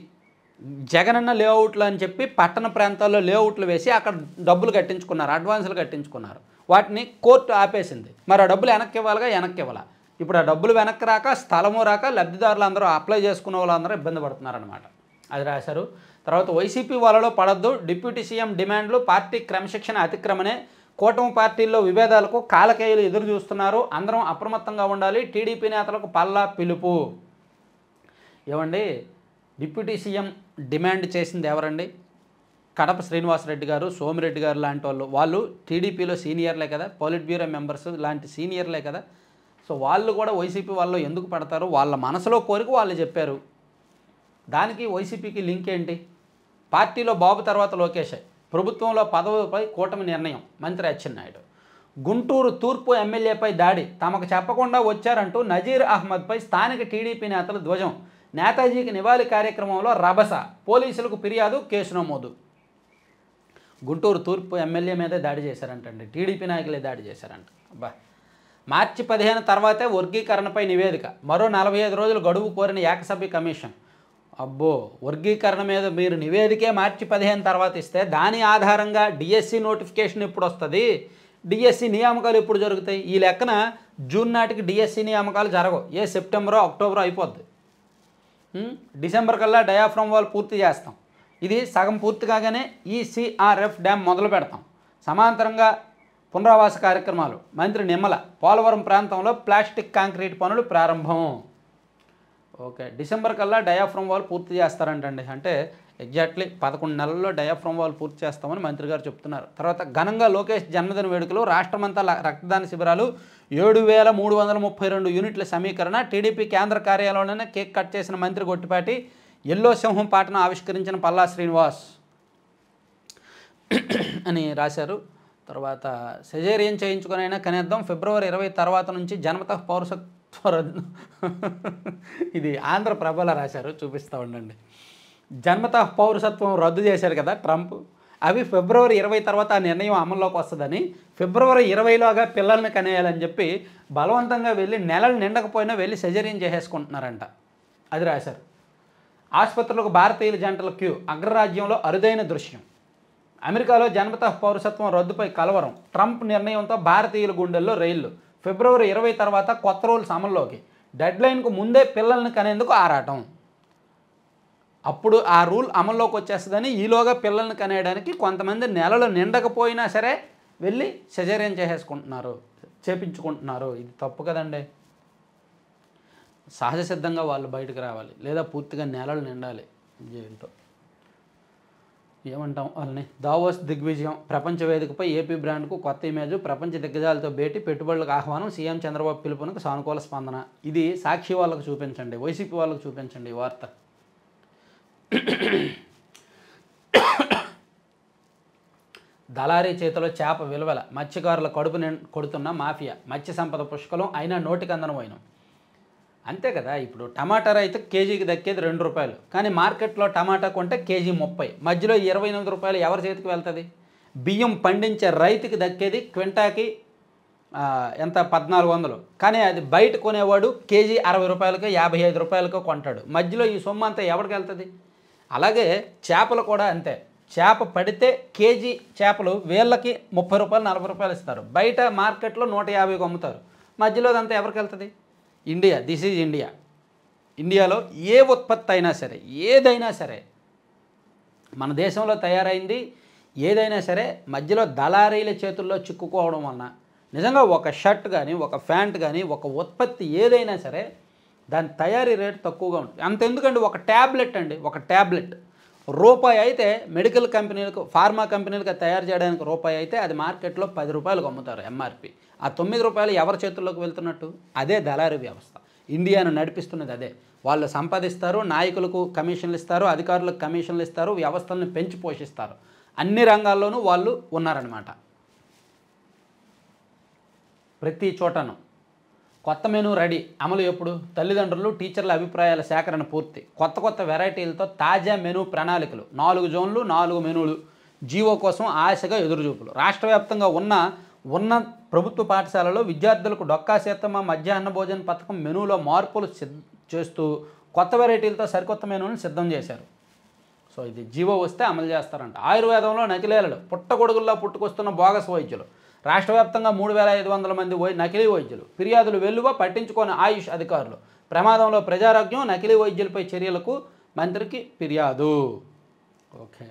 జగనన్న లేఅవుట్లు అని చెప్పి పట్టణ ప్రాంతాల్లో లేఅవుట్లు వేసి అక్కడ డబ్బులు కట్టించుకున్నారు, అడ్వాన్సులు కట్టించుకున్నారు. వాటిని కోర్టు ఆపేసింది. మరి ఆ డబ్బులు వెనక్కి ఇవ్వాలిగా, వెనక్కి ఇవ్వాల. ఇప్పుడు ఆ డబ్బులు వెనక్కి రాక, స్థలము రాక లబ్ధిదారులు అందరూ అప్లై చేసుకునే వాళ్ళందరూ ఇబ్బంది పడుతున్నారనమాట. అది రాశారు. తర్వాత వైసీపీ వాళ్ళలో పడద్దు, డిప్యూటీ సీఎం డిమాండ్లు, పార్టీ క్రమశిక్షణ అతిక్రమణే, కూటమి పార్టీల్లో విభేదాలకు కాలకేయులు ఎదురు చూస్తున్నారు, అందరం అప్రమత్తంగా ఉండాలి, టీడీపీ నేతలకు పల్లా పిలుపు. ఏమండి, డిప్యూటీ సీఎం డిమాండ్ చేసింది ఎవరండి? కడప శ్రీనివాసరెడ్డి గారు, సోమిరెడ్డి గారు లాంటి వాళ్ళు టీడీపీలో సీనియర్లే కదా, పొలిట్ బ్యూరో మెంబర్స్ లాంటి సీనియర్లే కదా. సో వాళ్ళు కూడా వైసీపీ వాళ్ళు ఎందుకు పడతారు? వాళ్ళ మనసులో కోరిక వాళ్ళు చెప్పారు. దానికి వైసీపీకి లింక్ ఏంటి? పార్టీలో బాబు తర్వాత లోకేష్, ప్రభుత్వంలో పదవిపై కూటమి నిర్ణయం, మంత్రి అచ్చెన్నాయుడు. గుంటూరు తూర్పు ఎమ్మెల్యేపై దాడి, తమకు చెప్పకుండా వచ్చారంటూ నజీర్ అహ్మద్పై స్థానిక టీడీపీ నేతలు ధ్వజం, నేతాజీకి నివాళి కార్యక్రమంలో రభస, పోలీసులకు ఫిర్యాదు, కేసు నమోదు. గుంటూరు తూర్పు ఎమ్మెల్యే మీదే దాడి చేశారంటండి, టీడీపీ నాయకులే దాడి చేశారంట. అబ్బా, మార్చి 15 తర్వాతే వర్గీకరణపై నివేదిక, మరో 45 రోజులు గడువు కోరిన ఏకసభ్య కమిషన్. అబ్బో, వర్గీకరణ మీద మీరు నివేదికే మార్చి 15 తర్వాత ఇస్తే దాని ఆధారంగా డిఎస్సి నోటిఫికేషన్ ఎప్పుడు వస్తుంది, డిఎస్సి నియామకాలు ఎప్పుడు జరుగుతాయి? ఈ లెక్కన జూన్ నాటికి డిఎస్సి నియామకాలు జరగవు, ఏ సెప్టెంబరో అక్టోబరో అయిపోద్ది. డిసెంబర్ కల్లా డయాఫ్రమ్ వాల్ పూర్తి చేస్తాం, ఇది సగం పూర్తి కాగానే ఈసీఆర్ఎఫ్ డ్యామ్ మొదలు పెడతాం, సమాంతరంగా పునరావాస కార్యక్రమాలు. మంత్రి నిమ్మల, పోలవరం ప్రాంతంలో ప్లాస్టిక్ కాంక్రీట్ పనులు ప్రారంభం. ఓకే, డిసెంబర్ కల్లా డయాఫ్రమ్ వాల్ పూర్తి చేస్తారంటండి. అంటే ఎగ్జాక్ట్లీ 11 నెలల్లో డయాఫ్రమ్ వాల్ పూర్తి చేస్తామని మంత్రి గారు చెప్తున్నారు. తర్వాత ఘనంగా లోకేష్ జన్మదిన వేడుకలు, రాష్ట్రమంతా రక్తదాన శిబిరాలు, 7332 యూనిట్ల సమీకరణ, టీడీపీ కేంద్ర కార్యాలయంలోనే కేక్ కట్ చేసిన మంత్రి గొట్టిపాటి, ఎల్లో సింహం పాటను ఆవిష్కరించిన పల్లా శ్రీనివాస్ అని రాశారు. తర్వాత సెజేరియన్ చేయించుకునైనా కనేద్దాం, ఫిబ్రవరి 20 తర్వాత నుంచి జన్మతః పౌరసత్వ రద్దు. ఇది ఆంధ్రప్రభలో రాశారు, చూపిస్తూ ఉండండి. జన్మతః పౌరసత్వం రద్దు చేశారు కదా ట్రంప్, అవి ఫిబ్రవరి 20 తర్వాత ఆ నిర్ణయం అమల్లోకి వస్తుందని, ఫిబ్రవరి 20లోగా పిల్లల్ని కనేయాలని చెప్పి బలవంతంగా వెళ్ళి నెలలు నిండకపోయినా వెళ్ళి సెజరీన్ చేసేసుకుంటున్నారంట. అది రాశారు. ఆసుపత్రులకు భారతీయుల జంటల క్యూ, అగ్రరాజ్యంలో అరుదైన దృశ్యం. అమెరికాలో జన్మత పౌరసత్వం రద్దుపై కలవరం, ట్రంప్ నిర్ణయంతో భారతీయుల గుండెల్లో రైళ్లు. ఫిబ్రవరి 20 తర్వాత కొత్త రూల్స్ అమల్లోకి, డెడ్లైన్కు ముందే పిల్లల్ని కనేందుకు ఆరాటం. అప్పుడు ఆ రూల్ అమల్లోకి వచ్చేస్తుందని, ఈలోగా పిల్లల్ని కనేయడానికి కొంతమంది నెలలు నిండకపోయినా సరే వెళ్ళి సెజేరియన్ చేపించుకుంటున్నారు. ఇది తప్పు కదండి. సహజ సిద్ధంగా వాళ్ళు బయటకు రావాలి, లేదా పూర్తిగా నెలలు నిండాలి. ఏంటో ఏమంటాం వాళ్ళని. దావోస్ దిగ్విజయం, ప్రపంచ వేదికపై ఏపీ బ్రాండ్కు కొత్త ఇమేజ్, ప్రపంచ దిగ్గజాలతో భేటీ, పెట్టుబడులకు ఆహ్వానం, సీఎం చంద్రబాబు పిలుపునకు సానుకూల స్పందన. ఇది సాక్షి వాళ్ళకు చూపించండి, వైసీపీ వాళ్ళకు చూపించండి ఈ వార్త. దళారీ చేతిలో చేప విలువల, మత్స్యకారుల కడుపు కొడుతున్న మాఫియా, మత్స్య సంపద పుష్కలం అయినా నోటికి అందన పోయినాం. అంతే కదా. ఇప్పుడు టమాటా రైతు కేజీకి దక్కేది ₹2, కానీ మార్కెట్లో టమాటా కొంటే కేజీ 30, మధ్యలో 28 రూపాయలు ఎవరి చేతికి వెళ్తుంది? బియ్యం పండించే రైతుకి దక్కేది క్వింటాకి ఎంత 1400, కానీ అది బయట కొనేవాడు కేజీ 60 రూపాయలకో 55 రూపాయలకో కొంటాడు. మధ్యలో ఈ సొమ్ము అంతా ఎవరికి వెళ్తుంది? అలాగే చేపలు కూడా అంతే. చేప పడితే కేజీ చేపలు వీళ్ళకి 30 రూపాయలు 40 రూపాయలు ఇస్తారు, బయట మార్కెట్లో 150కి అమ్ముతారు. మధ్యలో అదంతా ఎవరికి వెళ్తుంది? ఇండియా. This is India. ఇండియాలో ఏ ఉత్పత్తి అయినా సరే, ఏదైనా సరే, మన దేశంలో తయారైంది ఏదైనా సరే మధ్యలో దళారీల చేతుల్లో చిక్కుకోవడం వలన నిజంగా ఒక షర్ట్ కానీ, ఒక ప్యాంట్ కానీ, ఒక ఉత్పత్తి ఏదైనా సరే దాని తయారీ రేటు తక్కువగా ఉంటుంది. అంతెందుకండి, ఒక ట్యాబ్లెట్ అండి, ఒక ట్యాబ్లెట్ రూపాయి అయితే మెడికల్ కంపెనీలకు, ఫార్మా కంపెనీలకు తయారు చేయడానికి రూపాయి అయితే అది మార్కెట్లో 10 రూపాయలకు అమ్ముతారు ఎంఆర్పి. ఆ 9 రూపాయలు ఎవరి చేతుల్లోకి వెళ్తున్నట్టు? అదే దళారీ వ్యవస్థ. ఇండియాను నడిపిస్తున్నది అదే. వాళ్ళు సంపాదిస్తారు, నాయకులకు కమిషన్లు ఇస్తారు, అధికారులకు కమిషన్లు ఇస్తారు, వ్యవస్థలను పెంచి పోషిస్తారు. అన్ని రంగాల్లోనూ వాళ్ళు ఉన్నారనమాట. ప్రతి చోటను కొత్త మెనూ రెడీ, అమలు ఎప్పుడు? తల్లిదండ్రులు, టీచర్ల అభిప్రాయాల సేకరణ పూర్తి. కొత్త వెరైటీలతో తాజా మెనూ ప్రణాళికలు, 4 జోన్లు 4 మెనూలు. జీవో కోసం ఆశగా ఎదురుచూపులు. రాష్ట్ర వ్యాప్తంగా ఉన్న ప్రభుత్వ పాఠశాలలో విద్యార్థులకు డొక్కా సీతమ్మ మధ్యాహ్న భోజన పథకం మెనూలో మార్పులు చేస్తూ కొత్త వెరైటీలతో సరికొత్త మెనూని సిద్ధం చేశారు. సో ఇది జీవో వస్తే అమలు చేస్తారంట. ఆయుర్వేదంలో నకిలీలు, పుట్టగొడుగుల్లో పుట్టుకొస్తున్న బోగస్ వైద్యులు. రాష్ట్ర వ్యాప్తంగా 3500 మంది నకిలీ వైద్యులు. ఫిర్యాదులు వెల్లువ, పట్టించుకోని ఆయుష్ అధికారులు. ప్రమాదంలో ప్రజారోగ్యం, నకిలీ వైద్యులపై చర్యలకు మంత్రికి ఫిర్యాదు. ఓకే.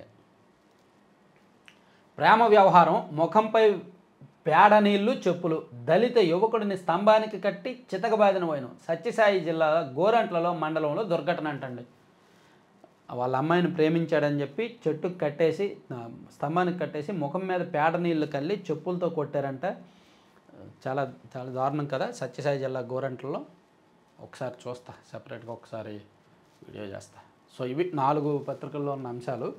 ప్రేమ వ్యవహారం, ముఖంపై పేడ నీళ్లు, చెప్పులు. దళిత యువకుడిని స్తంభానికి కట్టి చితకబాదిన పోయిన సత్యసాయి జిల్లా గోరంట్లలో మండలంలో దుర్ఘటన అంటండి. వాళ్ళ అమ్మాయిని ప్రేమించాడని చెప్పి చెట్టుకు కట్టేసి, స్తంభానికి కట్టేసి ముఖం మీద పేడ నీళ్లు కల్లి చెప్పులతో కొట్టారంట. చాలా చాలా దారుణం కదా. సత్యసాయి జిల్లా గోరంట్లలో ఒకసారి చూస్తా, సెపరేట్గా ఒకసారి వీడియో చేస్తా. సో ఇవి 4 పత్రికల్లో ఉన్న అంశాలు.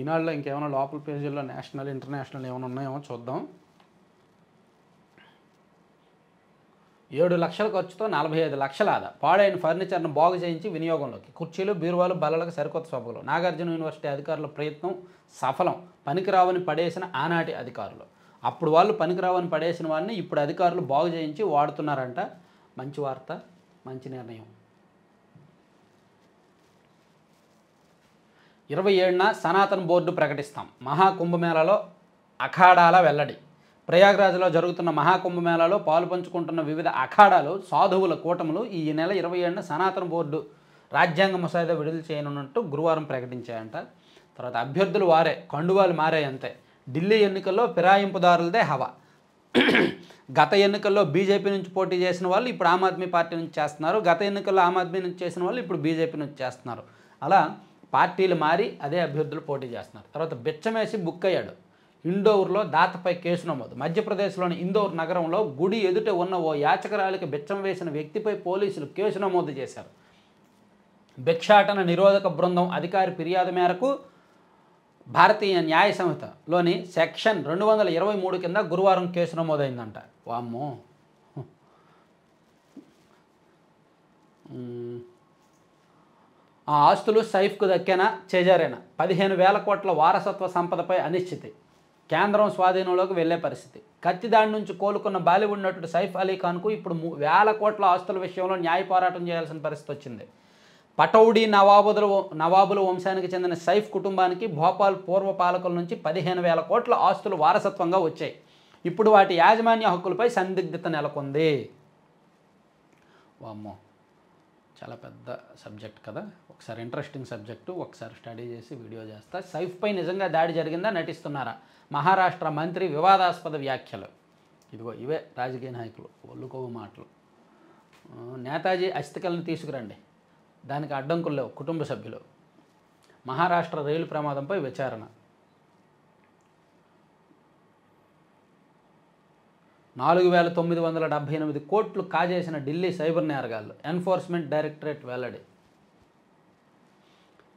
ఈనాడులో ఇంకేమైనా లోపల పేజీల్లో నేషనల్, ఇంటర్నేషనల్ ఏమైనా ఉన్నాయేమో చూద్దాం. 7 లక్షల ఖర్చుతో 45 లక్షల ఆదా. పాడైన ఫర్నిచర్ను బాగు చేయించి వినియోగంలోకి. కుర్చీలు, బీరువాలు, బల్లలకు సరికొత్త సభలు. నాగార్జున యూనివర్సిటీ అధికారుల ప్రయత్నం సఫలం. పనికిరావని పడేసిన ఆనాటి అధికారులు. అప్పుడు వాళ్ళు పనికిరావని పడేసిన వారిని ఇప్పుడు అధికారులు బాగు చేయించి వాడుతున్నారంట. మంచి వార్త, మంచి నిర్ణయం. 27న సనాతన్ బోర్డు ప్రకటిస్తాం. మహాకుంభమేళాలో అఖాడాల వెల్లడి. ప్రయాగ్రాజ్లో జరుగుతున్న మహాకుంభమేళాలో పాలు పంచుకుంటున్న వివిధ అఖాడాలు, సాధువుల కూటములు ఈ నెల 27న సనాతన బోర్డు రాజ్యాంగ ముసాయిదా విడుదల చేయనున్నట్టు గురువారం ప్రకటించాయంట. తర్వాత అభ్యర్థులు వారే, కండువాలు మారే అంతే. ఢిల్లీ ఎన్నికల్లో ఫిరాయింపుదారులదే హవా. గత ఎన్నికల్లో బీజేపీ నుంచి పోటీ చేసిన వాళ్ళు ఇప్పుడు ఆమ్ ఆద్మీ పార్టీ నుంచి చేస్తున్నారు. గత ఎన్నికల్లో ఆమ్ ఆద్మీ నుంచి చేసిన వాళ్ళు ఇప్పుడు బీజేపీ నుంచి చేస్తున్నారు. అలా పార్టీలు మారి అదే అభ్యర్థులు పోటీ చేస్తున్నారు. తర్వాత బిచ్చమేసి బుక్ అయ్యాడు. ఇండోర్లో దాతపై కేసు నమోదు. మధ్యప్రదేశ్లోని ఇందోర్ నగరంలో గుడి ఎదుట ఉన్న ఓ యాచకరాలికి బిచ్చం వేసిన వ్యక్తిపై పోలీసులు కేసు నమోదు చేశారు. భిక్షాటన నిరోధక బృందం అధికారి ఫిర్యాదు మేరకు భారతీయ న్యాయ సంహితలోని సెక్షన్ 223 కింద గురువారం కేసు నమోదైందంట. వామ్మో. ఆ ఆస్తులు సైఫ్కు దక్కేనా చేజారేనా? 15,000 కోట్ల వారసత్వ సంపదపై అనిశ్చితి. కేంద్రం స్వాధీనంలోకి వెళ్లే పరిస్థితి. కత్తి దాడి నుంచి కోలుకున్న బాలీవుడ్ నటుడు సైఫ్ అలీ ఖాన్కు ఇప్పుడు వేల కోట్ల ఆస్తుల విషయంలో న్యాయ పోరాటం చేయాల్సిన పరిస్థితి వచ్చింది. పటౌడీ నవాబుల వంశానికి చెందిన సైఫ్ కుటుంబానికి భోపాల్ పూర్వ పాలకుల నుంచి 15,000 కోట్ల ఆస్తులు వారసత్వంగా వచ్చాయి. ఇప్పుడు వాటి యాజమాన్య హక్కులపై సందిగ్ధత నెలకొంది. వామ్మో, చాలా పెద్ద సబ్జెక్ట్ కదా. ఒకసారి ఇంట్రెస్టింగ్ సబ్జెక్టు, ఒకసారి స్టడీ చేసి వీడియో చేస్తా. సైఫ్పై నిజంగా దాడి జరిగిందా, నటిస్తున్నారా? మహారాష్ట్ర మంత్రి వివాదాస్పద వ్యాఖ్యలు. ఇదిగో ఇవే రాజకీయ నాయకులు ఒళ్ళుకోవు మాటలు. నేతాజీ అస్థికలను తీసుకురండి, దానికి అడ్డంకులు లేవు. కుటుంబ సభ్యులు. మహారాష్ట్ర రైలు ప్రమాదంపై విచారణ. 4,978 కోట్లు కాజేసిన ఢిల్లీ సైబర్ నేరగాళ్లు. ఎన్ఫోర్స్మెంట్ డైరెక్టరేట్ వెల్లడి.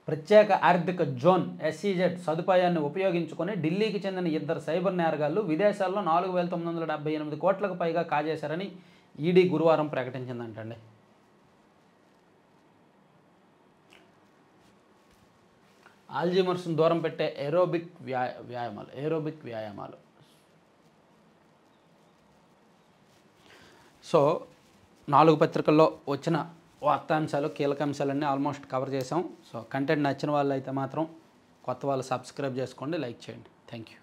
ప్రత్యేక ఆర్థిక జోన్ ఎస్ఈజెడ్ సదుపాయాన్ని ఉపయోగించుకొని ఢిల్లీకి చెందిన 2 సైబర్ నేరగాళ్లు విదేశాల్లో 4,978 కోట్లకు పైగా కాజేశారని ఈడీ గురువారం ప్రకటించిందంటండి. ఆల్జీమర్స్ను దూరం పెట్టే ఏరోబిక్ వ్యాయామాలు. సో 4 పత్రికల్లో వచ్చిన వార్తాంశాలు, కీలక అంశాలన్నీ ఆల్మోస్ట్ కవర్ చేసాం. సో కంటెంట్ నచ్చిన వాళ్ళు అయితే మాత్రం కొత్త వాళ్ళు సబ్స్క్రైబ్ చేసుకోండి, లైక్ చేయండి. Thank you.